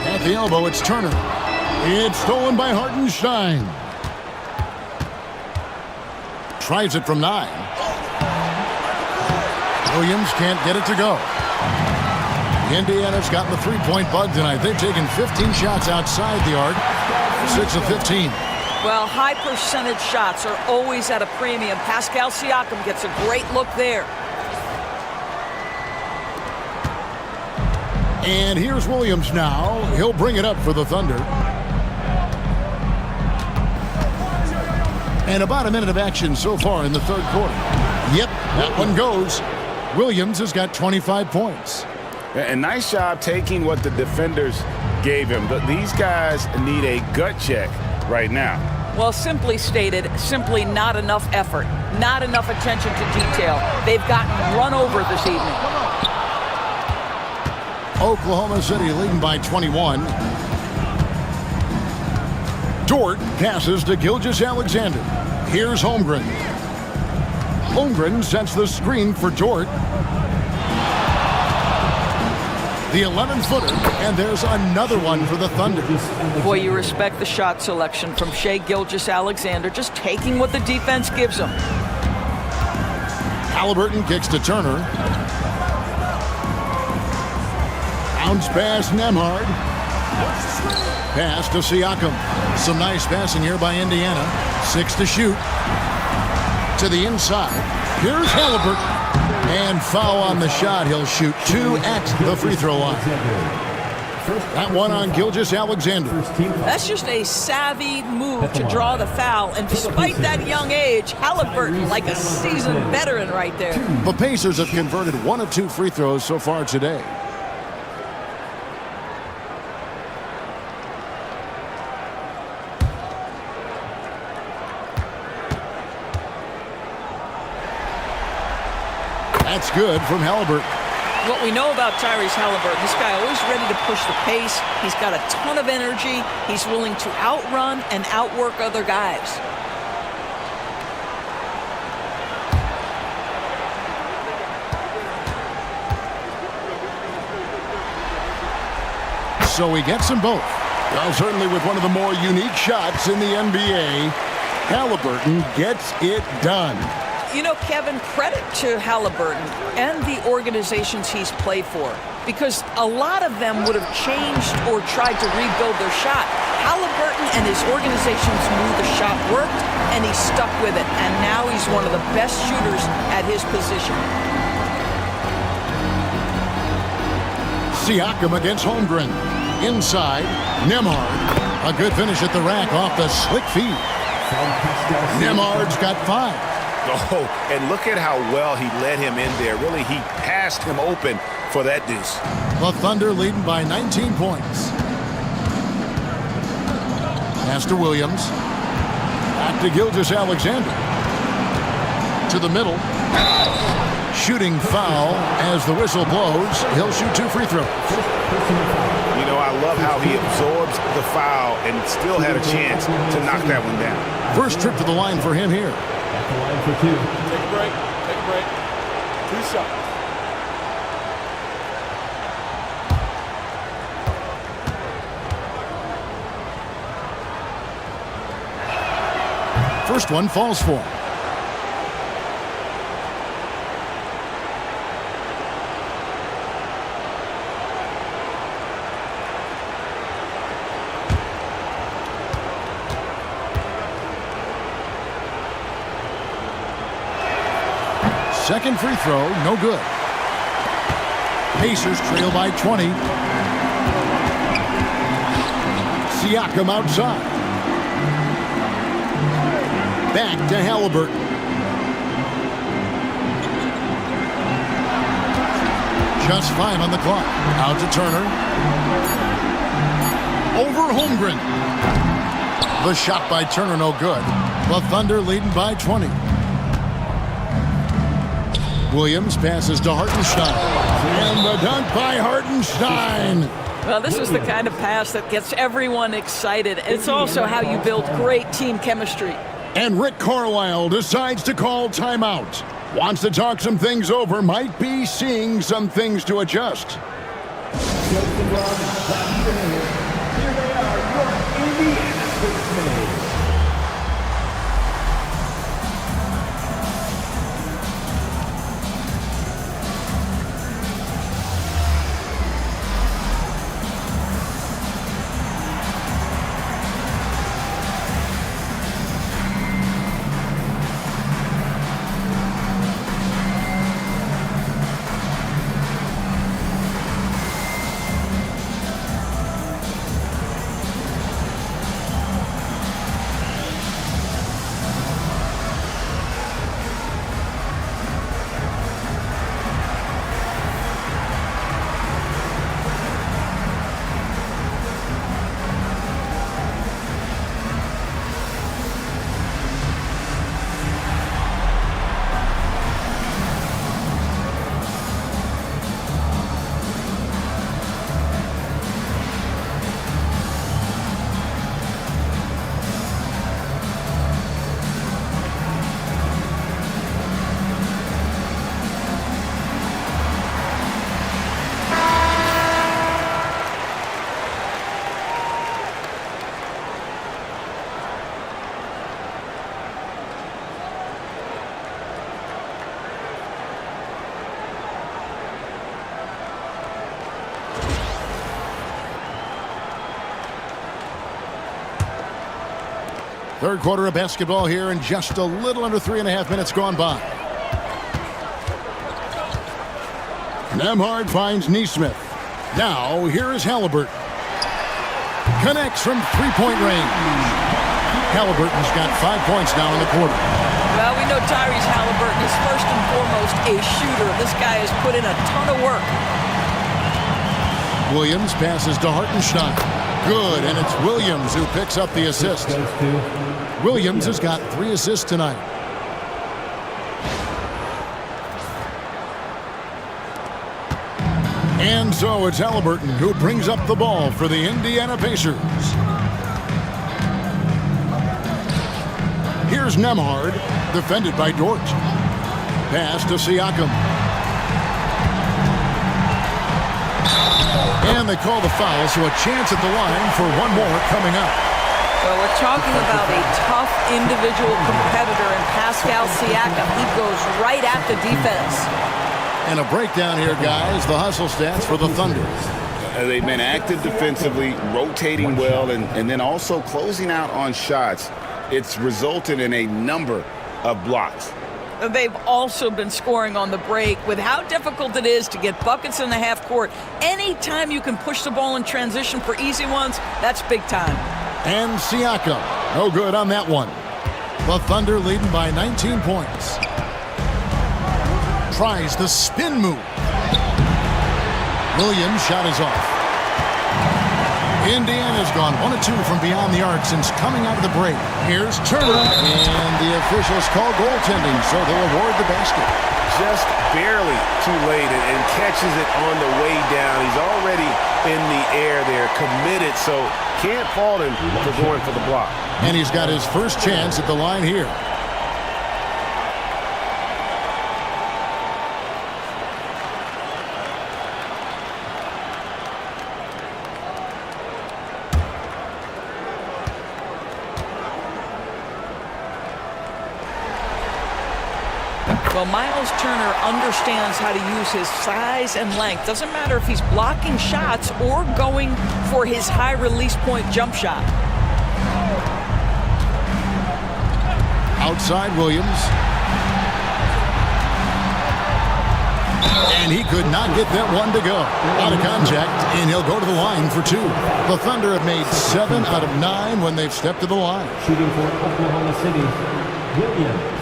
At the elbow, it's Turner. It's stolen by Hartenstein. Tries it from 9. Williams can't get it to go. Indiana's gotten the three-point bug tonight. They've taken 15 shots outside the arc, 6 of 15. Well, high percentage shots are always at a premium. Pascal Siakam gets a great look there. And here's Williams now. He'll bring it up for the Thunder. And about a minute of action so far in the third quarter. Yep, that one goes. Williams has got 25 points. And nice job taking what the defenders gave him. But these guys need a gut check right now. Well, simply stated, simply not enough effort, not enough attention to detail. They've gotten run over this evening. Oklahoma City leading by 21. Dort passes to Gilgeous-Alexander. Here's Holmgren. Holmgren sets the screen for Dort. The 11-footer, and there's another one for the Thunder. Boy, you respect the shot selection from Shai Gilgeous-Alexander, just taking what the defense gives him. Halliburton kicks to Turner. Bounce pass, Nemhard. Pass to Siakam. Some nice passing here by Indiana. 6 to shoot. To the inside. Here's Halliburton. And foul on the shot. He'll shoot 2 at the free throw line. That one on Gilgeous-Alexander. That's just a savvy move to draw the foul. And despite that young age, Halliburton like a seasoned veteran right there. The Pacers have converted 1 of 2 free throws so far today. That's good from Halliburton. What we know about Tyrese Halliburton, this guy always ready to push the pace. He's got a ton of energy. He's willing to outrun and outwork other guys. So he gets them both. Well, certainly with one of the more unique shots in the NBA, Halliburton gets it done. You know, Kevin, credit to Halliburton and the organizations he's played for, because a lot of them would have changed or tried to rebuild their shot. Halliburton and his organizations knew the shot worked, and he stuck with it, and now he's one of the best shooters at his position. Siakam against Holmgren. Inside, Nemhard. A good finish at the rack off the slick feed. Nemhard's got 5. Oh, and look at how well he led him in there. Really, he passed him open for that deuce. The Thunder leading by 19 points. Pass to Williams. Back to Gilgeous-Alexander. To the middle. Shooting foul as the whistle blows. He'll shoot 2 free throws. You know, I love how he absorbs the foul and still had a chance to knock that one down. First trip to the line for him here. At the line for 2. Take a break. Take a break. 2 shots. First one falls for him. Second free throw, no good. Pacers trail by 20. Siakam outside. Back to Halliburton. Just 5 on the clock. Out to Turner. Over Holmgren. The shot by Turner, no good. The Thunder leading by 20. Williams passes to Hartenstein. And the dunk by Hartenstein. Well, this is the kind of pass that gets everyone excited. It's also how you build great team chemistry. And Rick Carlisle decides to call timeout. Wants to talk some things over, might be seeing some things to adjust. Here they are, your Indiana Pacers. Third quarter of basketball here, and just a little under 3.5 minutes gone by. Nembhard finds Neesmith. Now, here is Halliburton. Connects from three-point range. Halliburton's got 5 points now in the quarter. Well, we know Tyrese Halliburton is first and foremost a shooter. This guy has put in a ton of work. Williams passes to Hartenstein. Good, and it's Williams who picks up the assist. Williams has got 3 assists tonight. And so it's Halliburton who brings up the ball for the Indiana Pacers. Here's Nembhard, defended by Dort. Pass to Siakam. And they call the foul, so a chance at the line for one more coming up. Well, we're talking about a tough individual competitor in Pascal Siakam. He goes right at the defense. And a breakdown here, guys. The hustle stats for the Thunder. They've been active defensively, rotating well, and then also closing out on shots. It's resulted in a number of blocks. They've also been scoring on the break. With how difficult it is to get buckets in the half court, anytime you can push the ball in transition for easy ones, that's big time. And Siakam, no good on that one. The Thunder leading by 19 points. Tries the spin move. Williams' shot is off. Indiana's gone 1 of 2 from beyond the arc since coming out of the break. Here's Turner, and the officials call goaltending, so they'll award the basket. Just barely too late and catches it on the way down. He's already in the air there, committed, so can't fault him for going for the block. And he's got his first chance at the line here. Well, Miles Turner understands how to use his size and length. Doesn't matter if he's blocking shots or going for his high release point jump shot. Outside Williams. And he could not get that one to go. Out of contact, and he'll go to the line for 2. The Thunder have made 7 out of 9 when they've stepped to the line. Shooting for Oklahoma City, Williams.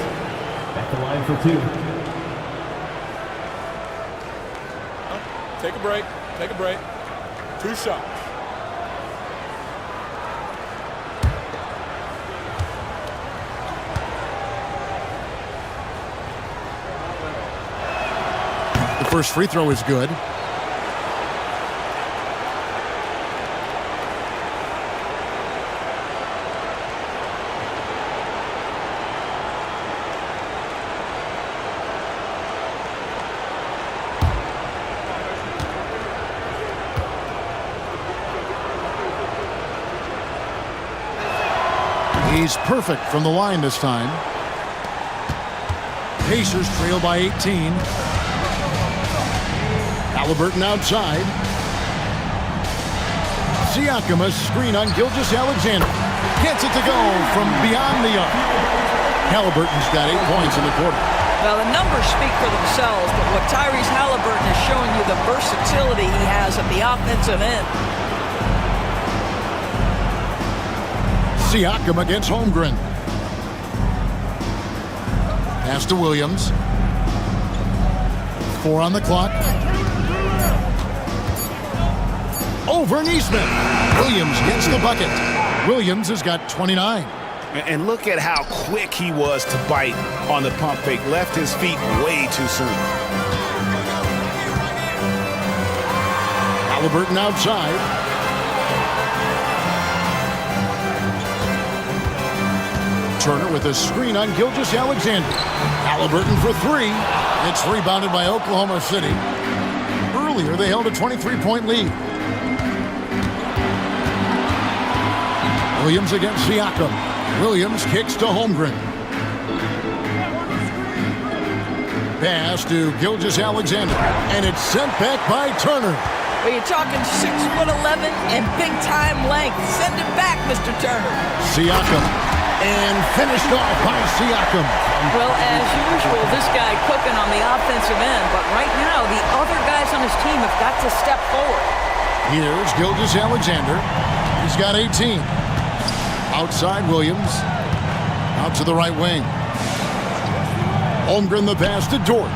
At the line for 2. Take a break. Take a break. 2 shots. The first free throw is good. He's perfect from the line this time. Pacers trail by 18. Halliburton outside. Siakam, a screen on Gilgeous-Alexander. Gets it to go from beyond the arc. Halliburton's got 8 points in the quarter. Well, the numbers speak for themselves, but what Tyrese Halliburton is showing you the versatility he has at the offensive end. Siakam against Holmgren. Pass to Williams. 4 on the clock. Over Neesmith. Williams gets the bucket. Williams has got 29. And look at how quick he was to bite on the pump fake. Left his feet way too soon. Halliburton outside. Turner with a screen on Gilgeous-Alexander. Halliburton for 3. It's rebounded by Oklahoma City. Earlier, they held a 23-point lead. Williams against Siakam. Williams kicks to Holmgren. Pass to Gilgeous-Alexander. And it's sent back by Turner. Well, you're talking 6'11" and big-time length. Send it back, Mr. Turner. Siakam. And finished off by Siakam. Well, as usual, this guy cooking on the offensive end, but right now the other guys on his team have got to step forward. Here's Gilgeous-Alexander. He's got 18. Outside Williams. Out to the right wing. Holmgren the pass to Dort.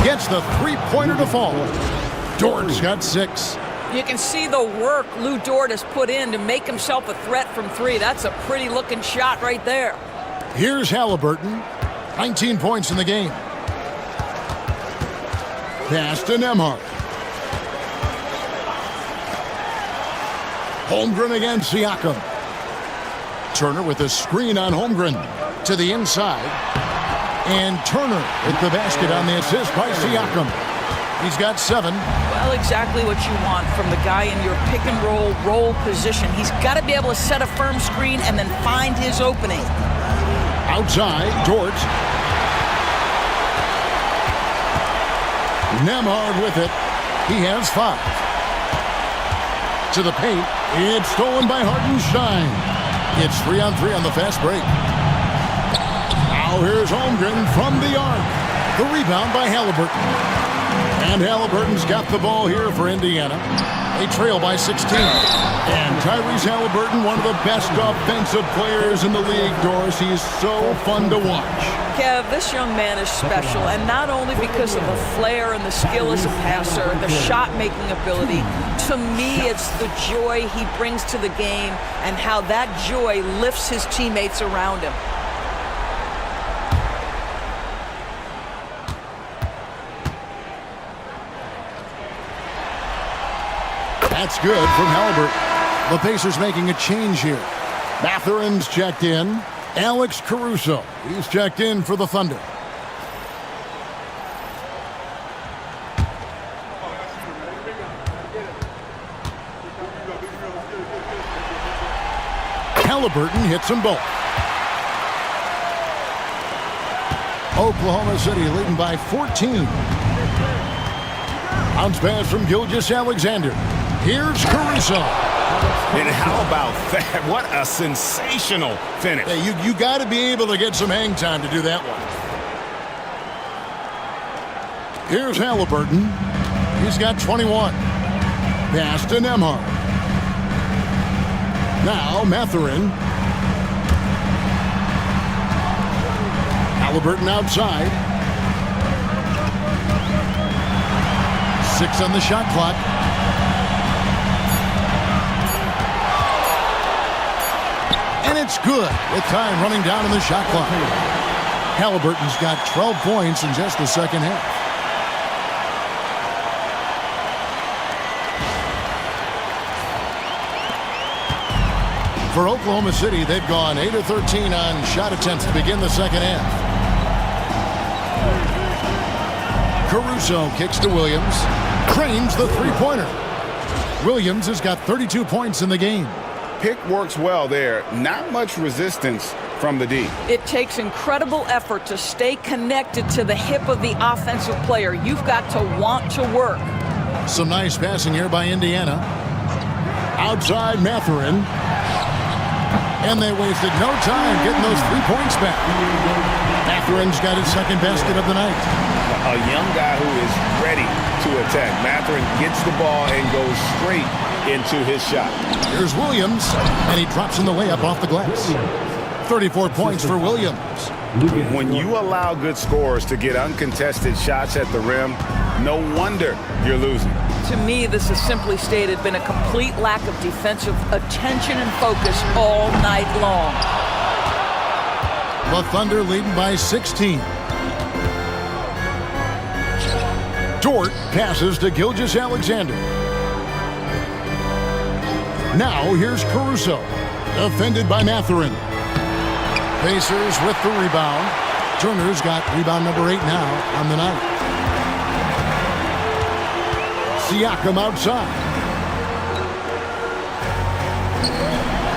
Gets the three-pointer to fall. Dort's got 6. You can see the work Lou Dort has put in to make himself a threat from 3. That's a pretty-looking shot right there. Here's Halliburton. 19 points in the game. Pass to Nembhard. Holmgren against Siakam. Turner with a screen on Holmgren. To the inside. And Turner with the basket on the assist by Siakam. He's got 7. Well, exactly what you want from the guy in your pick-and-roll position. He's got to be able to set a firm screen and then find his opening. Outside, Dort. Nembhard with it. He has 5. To the paint. It's stolen by Hartenstein. It's 3-on-3 on the fast break. Now here's Holmgren from the arc. The rebound by Halliburton. And Halliburton's got the ball here for Indiana. They trail by 16. And Tyrese Halliburton, one of the best offensive players in the league, Doris. He's so fun to watch. Kev, this young man is special, and not only because of the flair and the skill as a passer, the shot-making ability. To me, it's the joy he brings to the game and how that joy lifts his teammates around him. That's good from Halliburton. The Pacers making a change here. Mathurin's checked in. Alex Caruso, he's checked in for the Thunder. Halliburton hits them both. Oklahoma City leading by 14. Bounce pass from Gilgeous-Alexander. Here's Caruso. And how about that? What a sensational finish. Hey, you got to be able to get some hang time to do that one. Here's Halliburton. He's got 21. Pass to Nembhard. Now Mathurin. Halliburton outside. 6 on the shot clock. And it's good with time running down in the shot clock. Halliburton's got 12 points in just the second half. For Oklahoma City, they've gone 8 of 13 on shot attempts to begin the second half. Caruso kicks to Williams. Cranes the three-pointer. Williams has got 32 points in the game. Pick works well there. Not much resistance from the D. It takes incredible effort to stay connected to the hip of the offensive player. You've got to want to work. Some nice passing here by Indiana. Outside Mathurin. And they wasted no time getting those 3 points back. Mathurin's got his second basket of the night. A young guy who is ready to attack. Mathurin gets the ball and goes straight into his shot. Here's Williams, and he drops in the layup off the glass. 34 points for Williams. When you allow good scorers to get uncontested shots at the rim, no wonder you're losing. To me, this has simply stated been a complete lack of defensive attention and focus all night long. The Thunder leading by 16. Dort passes to Gilgeous-Alexander. Now here's Caruso, defended by Mathurin. Pacers with the rebound. Turner's got rebound number 8 now on the night. Siakam outside.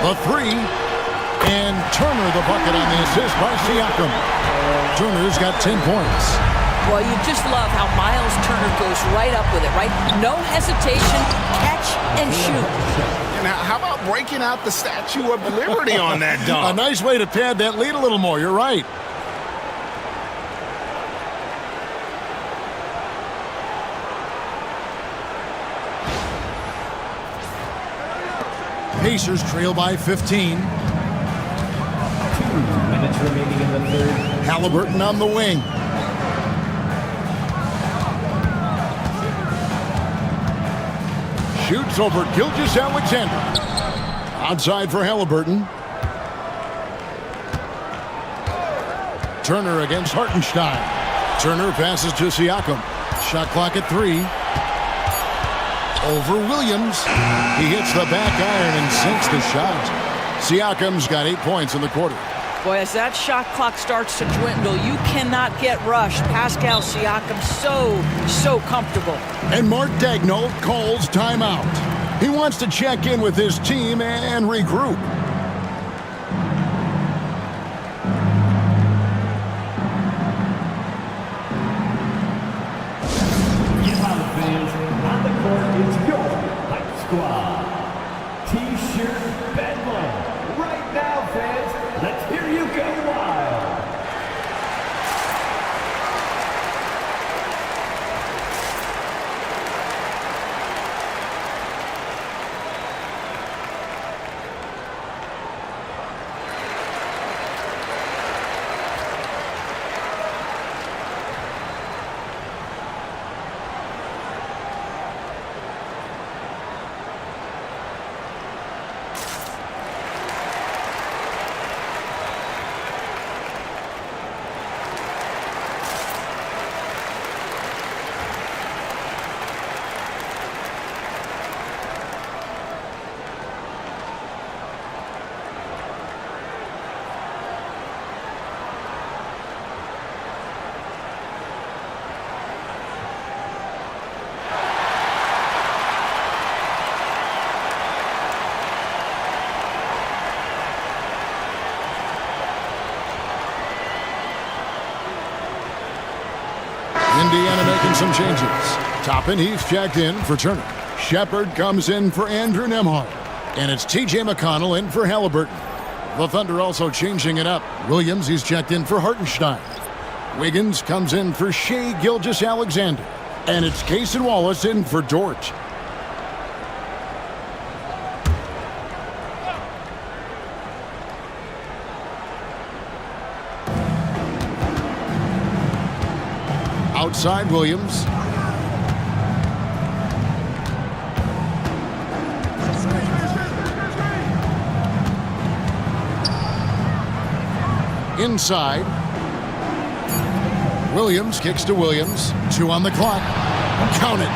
The 3. And Turner the bucket on the assist by Siakam. Turner's got 10 points. Well, you just love how Miles Turner goes right up with it, right? No hesitation, catch and shoot. And how about breaking out the Statue of Liberty on that dunk? A nice way to pad that lead a little more. You're right. Pacers trail by 15. 2 minutes remaining in the third. Halliburton on the wing. Shoots over Gilgeous-Alexander. Outside for Halliburton. Turner against Hartenstein. Turner passes to Siakam. Shot clock at 3. Over Williams. He hits the back iron and sinks the shot. Siakam's got 8 points in the quarter. Boy, as that shot clock starts to dwindle, you cannot get rushed. Pascal Siakam so comfortable. And Mark Daigneault calls timeout. He wants to check in with his team and regroup. On the court is your Hype Squad. T-shirt bedlam. Right now, fans, let's hear you go wild. Indiana making some changes. Toppin Heath checked in for Turner. Shepard comes in for Andrew Nembhard. And it's T.J. McConnell in for Halliburton. The Thunder also changing it up. Williams, he's checked in for Hartenstein. Wiggins comes in for Shai Gilgeous-Alexander. And it's Cason Wallace in for Dort. Outside Williams. Inside. Williams kicks to Williams. 2 on the clock. Count it.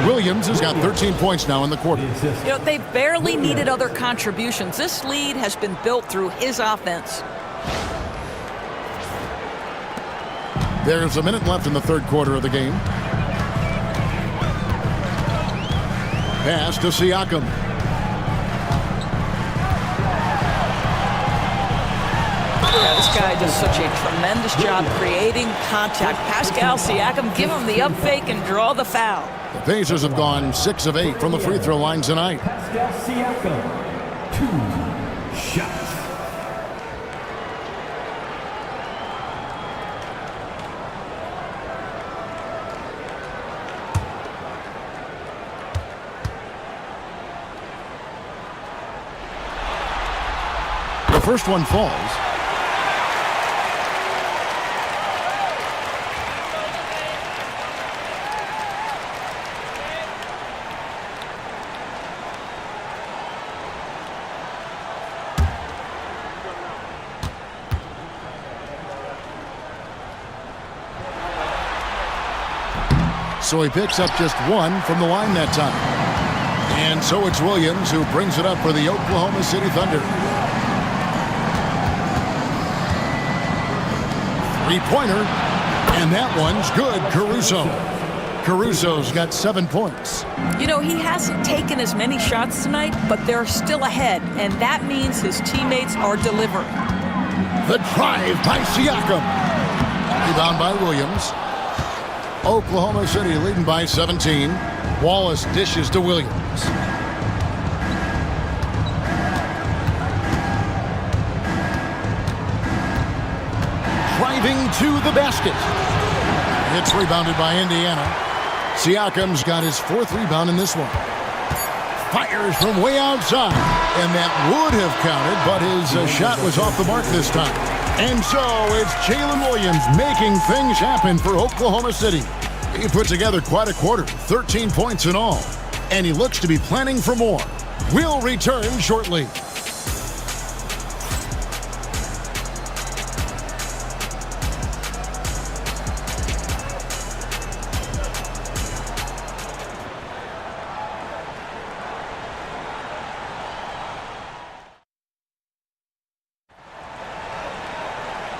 Williams has got 13 points now in the quarter. You know, they barely needed other contributions. This lead has been built through his offense. There's a minute left in the third quarter of the game. Pass to Siakam. Yeah, this guy does such a tremendous job creating contact. Pascal Siakam, give him the up fake and draw the foul. The Pacers have gone 6 of 8 from the free throw line tonight. Pascal Siakam, 2 shots. The first one falls. So he picks up just 1 from the line that time. And so it's Williams who brings it up for the Oklahoma City Thunder. 3-pointer, and that one's good. Caruso's got 7 points. You know, he hasn't taken as many shots tonight, but they're still ahead, and that means his teammates are delivering. The drive by Siakam. Rebound by Williams. Oklahoma City leading by 17. Wallace dishes to Williams. Driving to the basket. It's rebounded by Indiana. Siakam's got his 4th rebound in this one. Fires from way outside, and that would have counted, but his shot was off the mark this time. And so it's Jalen Williams making things happen for Oklahoma City. He put together quite a quarter, 13 points in all, and he looks to be planning for more. We'll return shortly.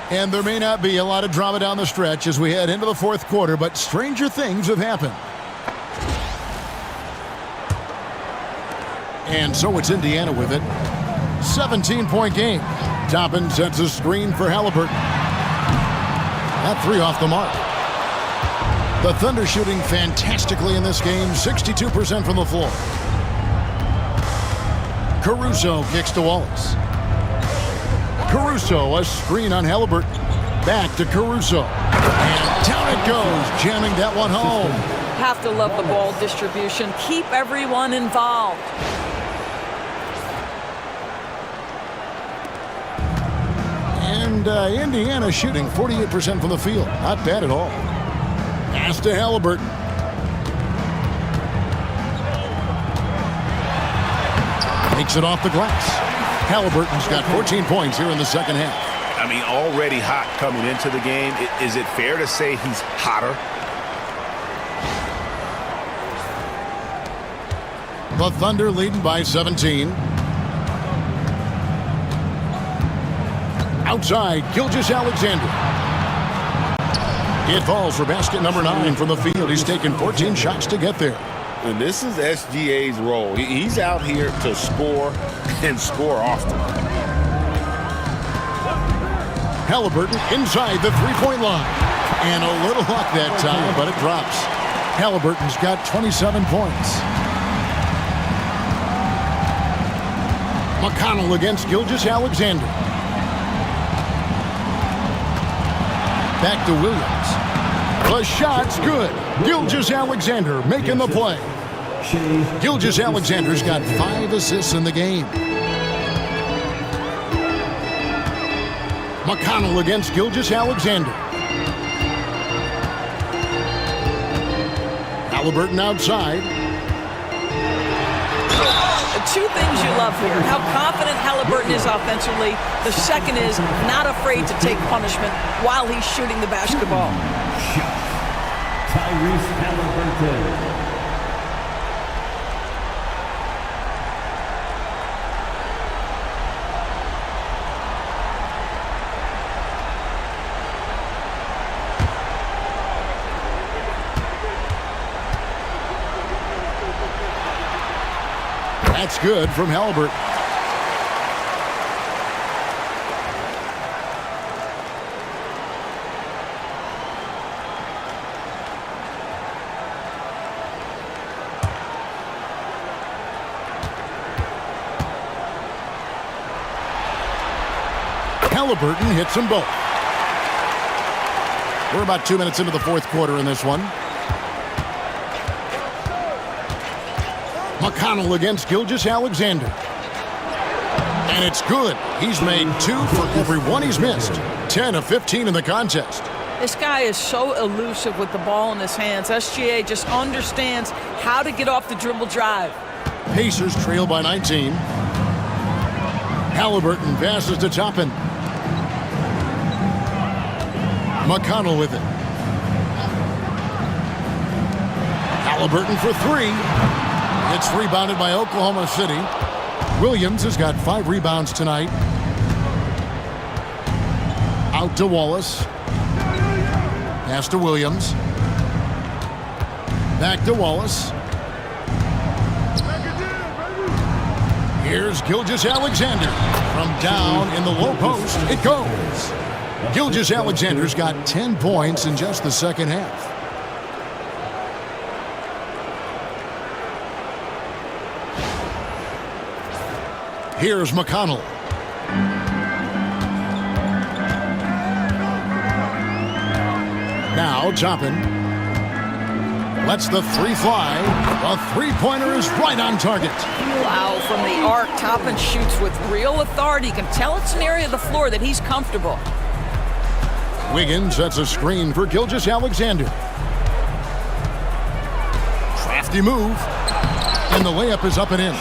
And there may not be a lot of drama down the stretch as we head into the 4th quarter, but stranger things have happened. And so it's Indiana with it. 17-point game. Toppin sets a screen for Halliburton. That 3 off the mark. The Thunder shooting fantastically in this game, 62% from the floor. Caruso kicks to Wallace. Caruso, a screen on Halliburton. Back to Caruso. And down it goes, jamming that one home. Have to love the ball distribution. Keep everyone involved. And Indiana shooting 48% from the field. Not bad at all. Pass to Halliburton. Takes it off the glass. Halliburton's got 14 points here in the second half. I mean, already hot coming into the game. Is it fair to say he's hotter? The Thunder leading by 17. Outside, Gilgeous-Alexander. It falls for basket number 9 from the field. He's taken 14 shots to get there. And this is SGA's role. He's out here to score and score often. Halliburton inside the 3-point line. And a little luck that time, but it drops. Halliburton's got 27 points. McConnell against Gilgeous-Alexander. Back to Williams. The shot's good. Gilgeous-Alexander making the play. Gilgeous-Alexander's got 5 assists in the game. McConnell against Gilgeous-Alexander. Halliburton outside. The 2 things you love here, how confident Halliburton is offensively. The second is not afraid to take punishment while he's shooting the basketball. Tyrese Halliburton. That's good from Halliburton. Halliburton hits them both. We're about 2 minutes into the 4th quarter in this one. McConnell against Gilgeous-Alexander. And it's good. He's made 2 for every 1 he's missed. 10 of 15 in the contest. This guy is so elusive with the ball in his hands. SGA just understands how to get off the dribble drive. Pacers trail by 19. Halliburton passes to Toppin. McConnell with it. Halliburton for 3. It's rebounded by Oklahoma City. Williams has got 5 rebounds tonight. Out to Wallace. Pass to Williams. Back to Wallace. Here's Gilgeous-Alexander. From down in the low post, it goes. Gilgeous-Alexander's got 10 points in just the second half. Here's McConnell. Now Toppin lets the three fly. The three-pointer is right on target. Wow, from the arc, Toppin shoots with real authority. You can tell it's an area of the floor that he's comfortable. Wiggins sets a screen for Gilgeous-Alexander. Crafty move. And the layup is up and in.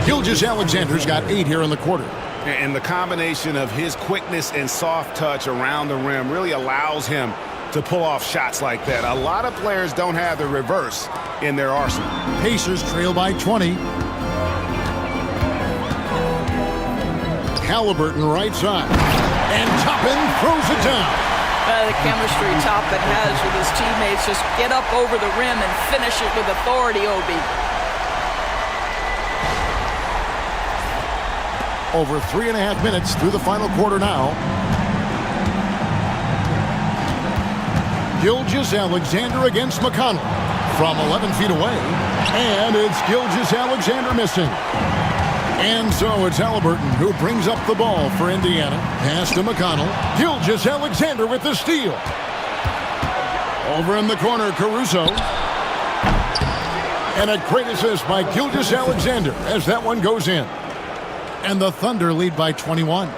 Gilgeous-Alexander's got 8 here in the quarter. And the combination of his quickness and soft touch around the rim really allows him to pull off shots like that. A lot of players don't have the reverse in their arsenal. Pacers trail by 20. Halliburton right side. And Toppin throws it down. The chemistry Toppin has with his teammates. Just get up over the rim and finish it with authority, Obi. Over 3.5 minutes through the final quarter now. Gilgeous-Alexander against McConnell from 11 feet away. And it's Gilgeous-Alexander missing. And so it's Halliburton who brings up the ball for Indiana. Pass to McConnell. Gilgeous-Alexander with the steal. Over in the corner, Caruso. And a great assist by Gilgeous-Alexander as that one goes in. And the Thunder lead by 21.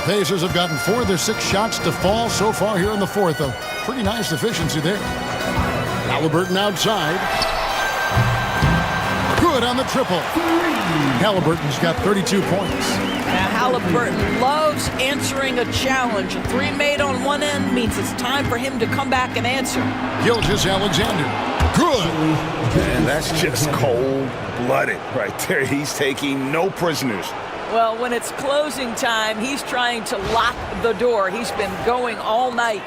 Pacers have gotten 4 of their 6 shots to fall so far here in the fourth. A pretty nice efficiency there. Halliburton outside. Good on the triple. Halliburton's got 32 points. Now Halliburton loves answering a challenge. A 3 made on one end means it's time for him to come back and answer. Gilgeous-Alexander. Good. And that's just cold-blooded right there. He's taking no prisoners. Well, when it's closing time, he's trying to lock the door. He's been going all night.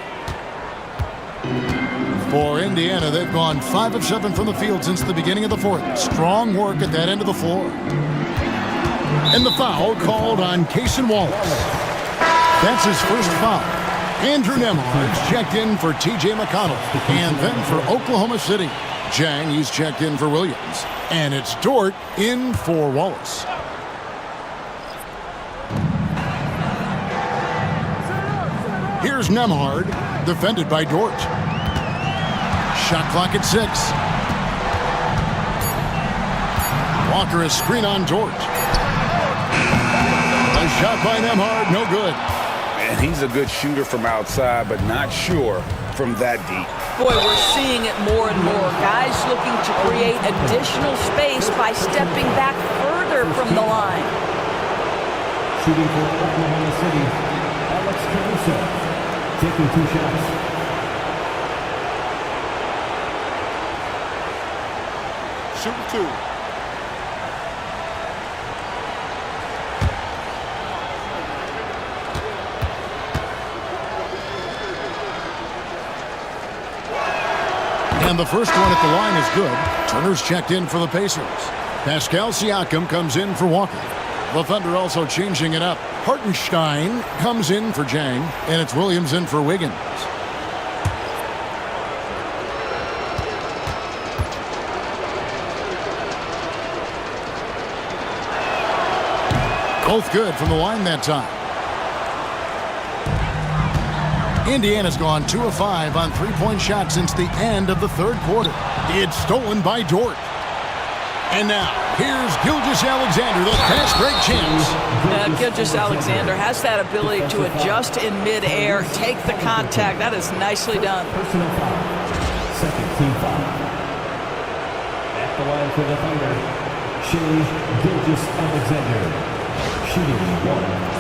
For Indiana, they've gone 5 of 7 from the field since the beginning of the fourth. Strong work at that end of the floor. And the foul called on Cason Wallace. That's his first foul. Andrew Nembhard's checked in for T.J. McConnell. And then for Oklahoma City, Jang, he's checked in for Williams. And it's Dort in for Wallace. Here's Nembhard, defended by Dort. Shot clock at 6. Walker is screen on Dort. A shot by Nembhard, no good. And he's a good shooter from outside, but not sure from that deep. Boy, we're seeing it more and more. Guys looking to create additional space by stepping back further from the line. Shooting for Oklahoma City, Alex Caruso. Taking 2 shots. Shoot 2. And the first one at the line is good. Turner's checked in for the Pacers. Pascal Siakam comes in for Walker. The Thunder also changing it up. Hartenstein comes in for Jang, and it's Williams in for Wiggins. Both good from the line that time. Indiana's gone 2 of 5 on 3-point shots since the end of the third quarter. It's stolen by Dort. And now, here's Gilgeous-Alexander, the fast break champs. Gilgeous-Alexander has that ability to adjust in midair, take the contact. That is nicely done. Personal foul. Second team foul. At the line for the Thunder, Gilgeous-Alexander. Shooting 1.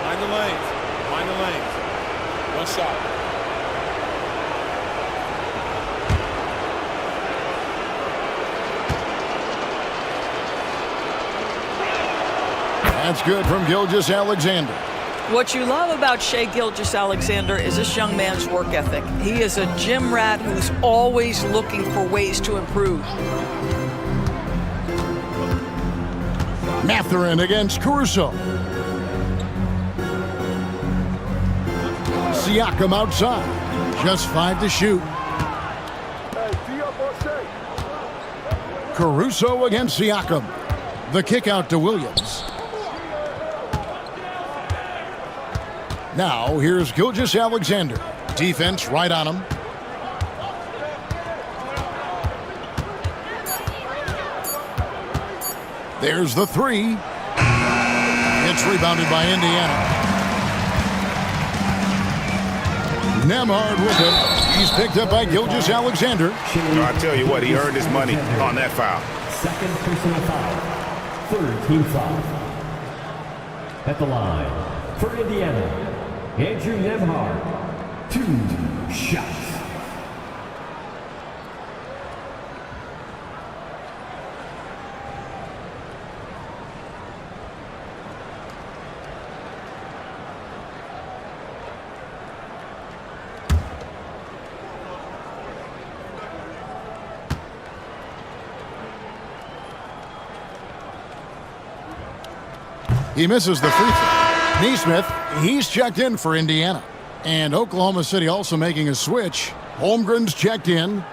Mind the lanes. One shot. That's good from Gilgeous-Alexander. What you love about Shai Gilgeous-Alexander is this young man's work ethic. He is a gym rat who's always looking for ways to improve. Matherin against Caruso. Siakam outside. Just 5 to shoot. Caruso against Siakam. The kick out to Williams. Now here's Gilgeous-Alexander. Defense right on him. There's the three. It's rebounded by Indiana. Nembhard with it. He's picked up by Gilgeous-Alexander. I tell you what, he earned his money on that foul. Second personal foul. Third team foul. At the line for Indiana, Andrew Nembhard. 2 shots. He misses the free throw. Nesmith, he's checked in for Indiana. And Oklahoma City also making a switch. Holmgren's checked in.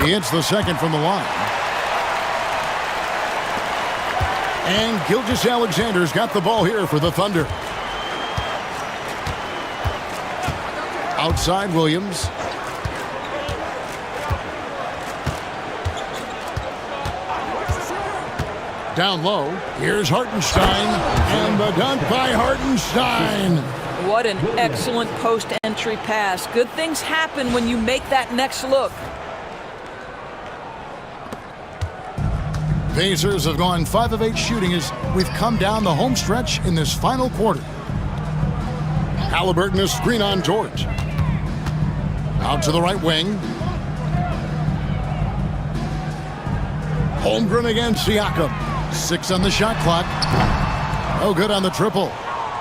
He hits the second from the line. And Gilgeous-Alexander's got the ball here for the Thunder. Outside Williams. Down low. Here's Hartenstein. And the dunk by Hartenstein. What an excellent post-entry pass. Good things happen when you make that next look. Pacers have gone 5 of 8 shooting as we've come down the home stretch in this final quarter. Halliburton is screen on George. Out to the right wing. Holmgren against Siakam. 6 on the shot clock. No good on the triple.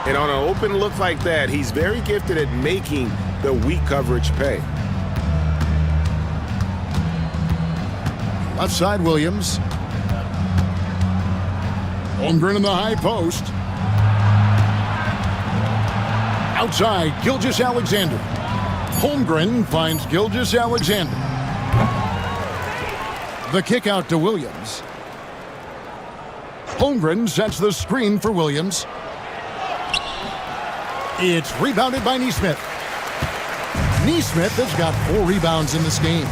And on an open look like that, he's very gifted at making the weak coverage pay. Left side Williams. Holmgren in the high post. Outside, Gilgeous-Alexander. Holmgren finds Gilgeous-Alexander. The kick out to Williams. Holmgren sets the screen for Williams. It's rebounded by Nesmith. Nesmith has got 4 rebounds in this game.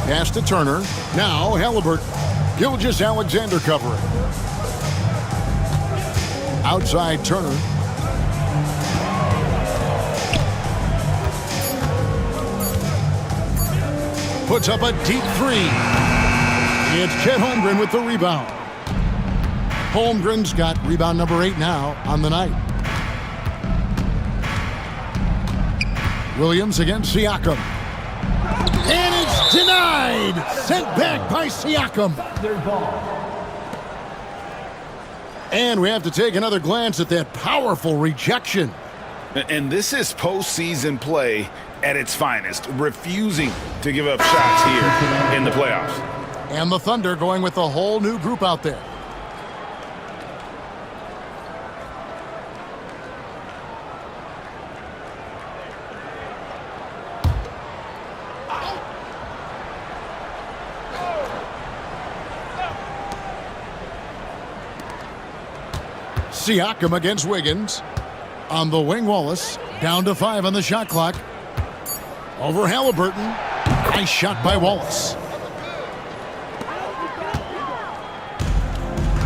Pass to Turner. Now Halliburton. Gilgeous-Alexander covering. Outside Turner. Puts up a deep 3. It's Chet Holmgren with the rebound. Holmgren's got rebound number 8 now on the night. Williams against Siakam. And it's denied! Sent back by Siakam. And we have to take another glance at that powerful rejection. And this is postseason play at its finest, refusing to give up shots here in the playoffs. And the Thunder going with a whole new group out there. Siakam against Wiggins. On the wing, Wallace. Down to 5 on the shot clock. Over Halliburton. Nice shot by Wallace.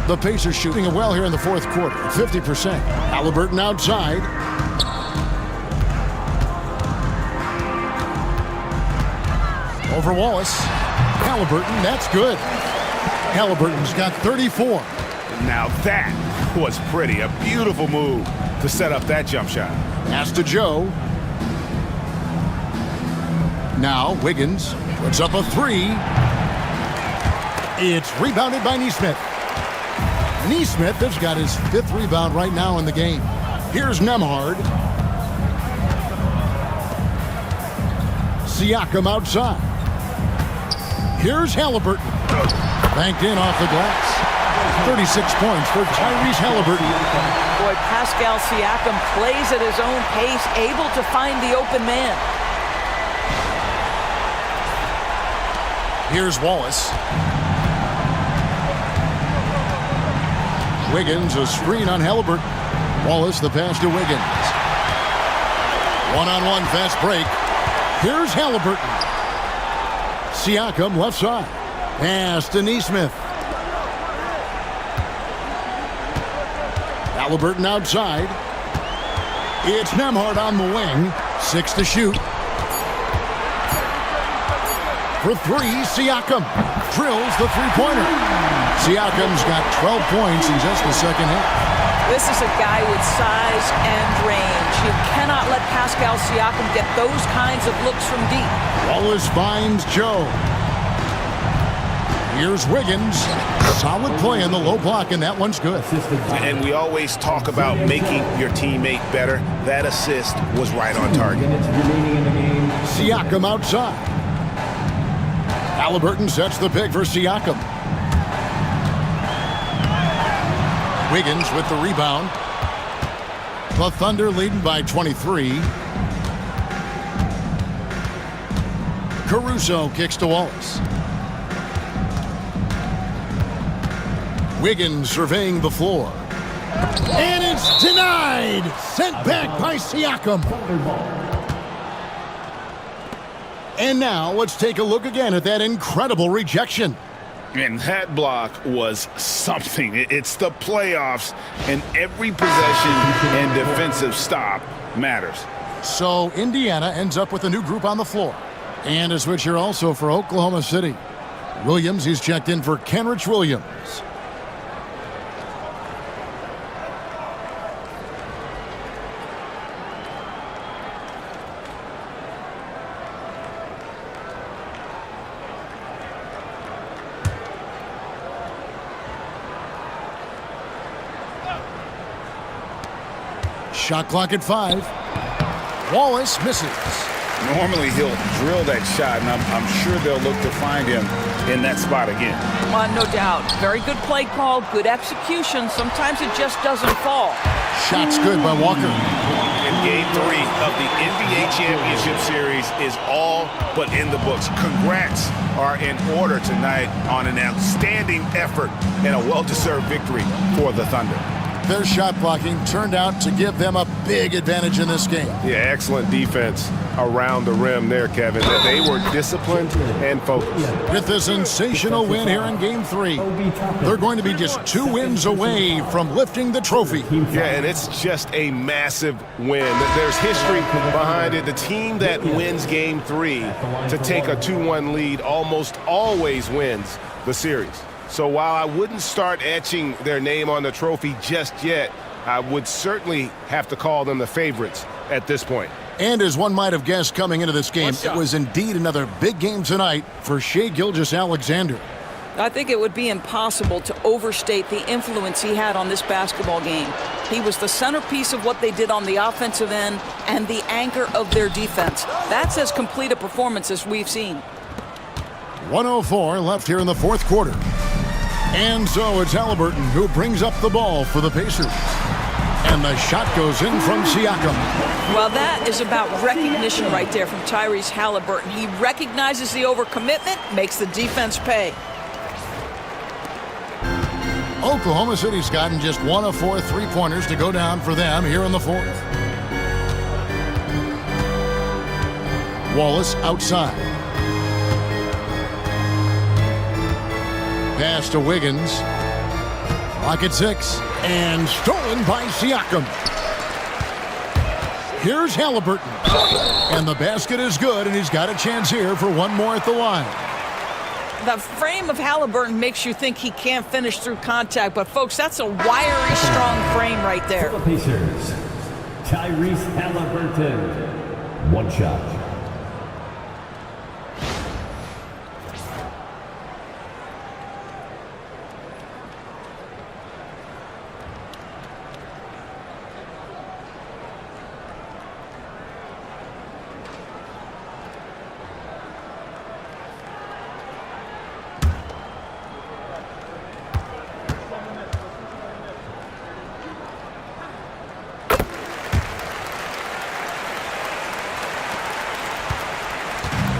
The Pacers shooting it well here in the fourth quarter. 50%. Halliburton outside. Over Wallace. Halliburton, that's good. Halliburton's got 34. Now that was pretty. A beautiful move to set up that jump shot. Pass to Joe. Now Wiggins puts up a three. It's rebounded by Nesmith. Nesmith has got his 5th rebound right now in the game. Here's Nembhard. Siakam outside. Here's Halliburton. Banked in off the glass. 36 points for Tyrese Halliburton. Boy, Pascal Siakam plays at his own pace, able to find the open man. Here's Wallace. Wiggins, a screen on Halliburton. Wallace, the pass to Wiggins. One-on-one fast break. Here's Halliburton. Siakam left side. Pass to Nesmith. Halliburton outside. It's Nembhard on the wing. 6 to shoot. For 3, Siakam drills the three-pointer. Siakam's got 12 points in just the second half. This is a guy with size and range. You cannot let Pascal Siakam get those kinds of looks from deep. Wallace finds Joe. Here's Wiggins. Solid play in the low block, and that one's good. And we always talk about making your teammate better. That assist was right on target. Siakam outside. Halliburton sets the pick for Siakam. Wiggins with the rebound. The Thunder leading by 23. Caruso kicks to Wallace. Wiggins surveying the floor. And it's denied! Sent back by Siakam. And now let's take a look again at that incredible rejection. And that block was something. It's the playoffs, and every possession and defensive stop matters. So Indiana ends up with a new group on the floor. And a switch here also for Oklahoma City. Williams, he's checked in for Kenrich Williams. Shot clock at 5. Wallace misses. Normally he'll drill that shot, and I'm sure they'll look to find him in that spot again. No doubt. Very good play call, good execution. Sometimes it just doesn't fall. Shot's good by Walker. And Game 3 of the NBA Championship Series is all but in the books. Congrats are in order tonight on an outstanding effort and a well-deserved victory for the Thunder. Their shot blocking turned out to give them a big advantage in this game. Yeah, excellent defense around the rim there, Kevin. They were disciplined and focused. With a sensational win here in Game 3, they're going to be just 2 wins away from lifting the trophy. Yeah, and it's just a massive win. There's history behind it. The team that wins Game 3 to take a 2-1 lead almost always wins the series. So while I wouldn't start etching their name on the trophy just yet, I would certainly have to call them the favorites at this point. And as one might have guessed coming into this game, it was indeed another big game tonight for Shai Gilgeous-Alexander. I think it would be impossible to overstate the influence he had on this basketball game. He was the centerpiece of what they did on the offensive end and the anchor of their defense. That's as complete a performance as we've seen. 1:04 left here in the fourth quarter. And so it's Halliburton who brings up the ball for the Pacers. And the shot goes in from Siakam. Well, that is about recognition right there from Tyrese Halliburton. He recognizes the overcommitment, makes the defense pay. Oklahoma City's gotten just 1 of 4 three-pointers to go down for them here in the fourth. Wallace outside. Pass to Wiggins. Clock at 6. And stolen by Siakam. Here's Halliburton. And the basket is good, and he's got a chance here for one more at the line. The frame of Halliburton makes you think he can't finish through contact, but folks, that's a wiry, strong frame right there. For the Pacers, Tyrese Halliburton. One shot.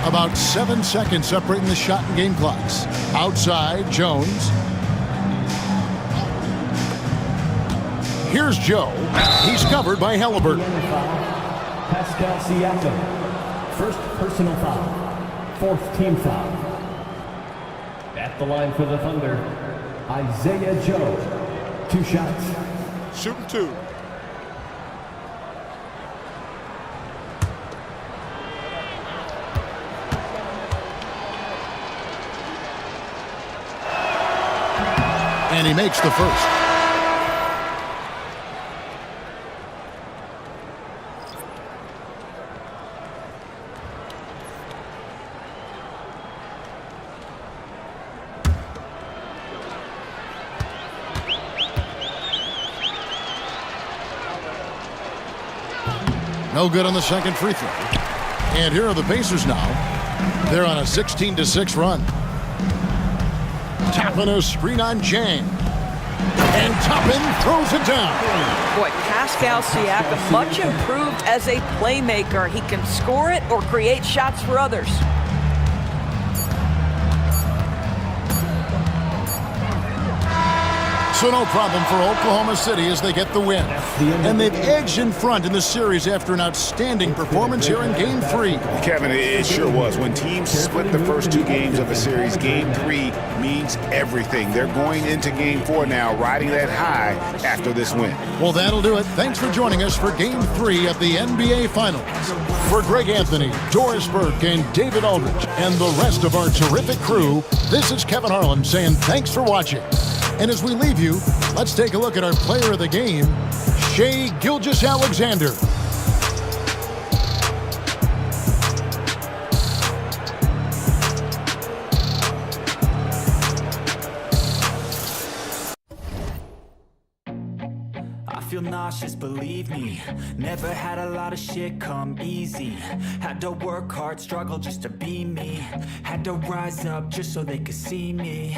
About 7 seconds separating the shot and game clocks. Outside, Jones. Here's Joe. He's covered by Halliburton. Pascal Siakam, first personal foul, fourth team foul. At the line for the Thunder, Isaiah Joe, 2 shots. Shooting 2. And he makes the first. No good on the second free throw. And here are the Pacers now. They're on a 16-6 run. Toppin a screen on Jang. And Toppin throws it down. Boy, Pascal Siakam, much improved as a playmaker. He can score it or create shots for others. So no problem for Oklahoma City as they get the win. And they've edged in front in the series after an outstanding performance here in Game 3. Kevin, it sure was. When teams split the first 2 games of a series, Game 3 means everything. They're going into Game 4 now, riding that high after this win. Well, that'll do it. Thanks for joining us for Game 3 of the NBA Finals. For Greg Anthony, Doris Burke, and David Aldridge, and the rest of our terrific crew, this is Kevin Harlan saying thanks for watching. And as we leave you, let's take a look at our player of the game, Shai Gilgeous-Alexander. I feel nauseous, believe me. Never had a lot of shit come easy. Had to work hard, struggle just to be me. Had to rise up just so they could see me.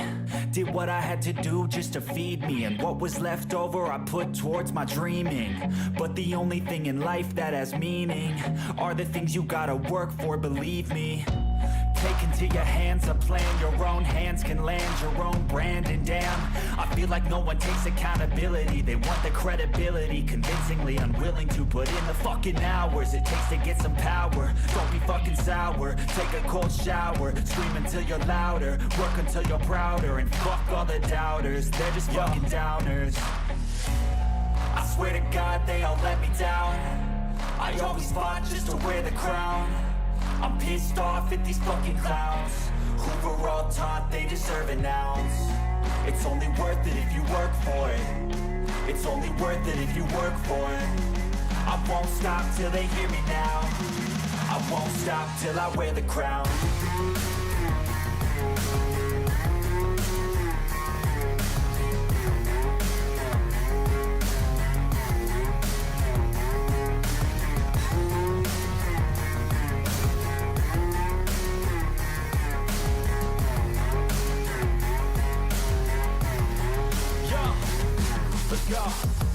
Did what I had to do just to feed me. And what was left over I put towards my dreaming. But the only thing in life that has meaning are the things you gotta work for, believe me. Take into your hands a plan, your own hands can land your own brand. And damn, I feel like no one takes accountability. They want the credibility, convincingly unwilling to put in the fucking hours it takes to get some power. Don't be fucking sour, take a cold shower, scream until you're louder, work until you're prouder. And fuck all the doubters, they're just fucking downers. I swear to God they all let me down. I always fought just to wear the crown. I'm pissed off at these fucking clowns who were all taught they deserve an ounce. It's only worth it if you work for it. It's only worth it if you work for it. I won't stop till they hear me now. I won't stop till I wear the crown.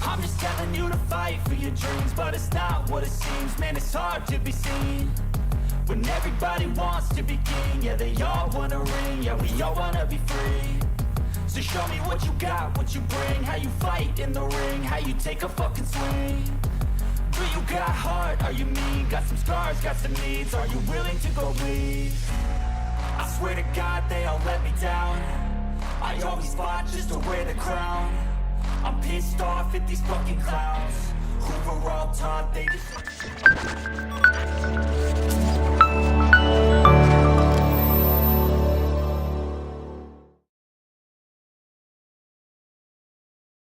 I'm just telling you to fight for your dreams, but it's not what it seems. Man, it's hard to be seen when everybody wants to be king. Yeah, they all wanna ring, yeah, we all wanna be free. So show me what you got, what you bring, how you fight in the ring, how you take a fucking swing. Do you got heart, are you mean? Got some scars, got some needs, are you willing to go bleed? I swear to God they all let me down. I always fought just to wear the crown. I'm pissed off at these fucking clowns who were all taught they deserve.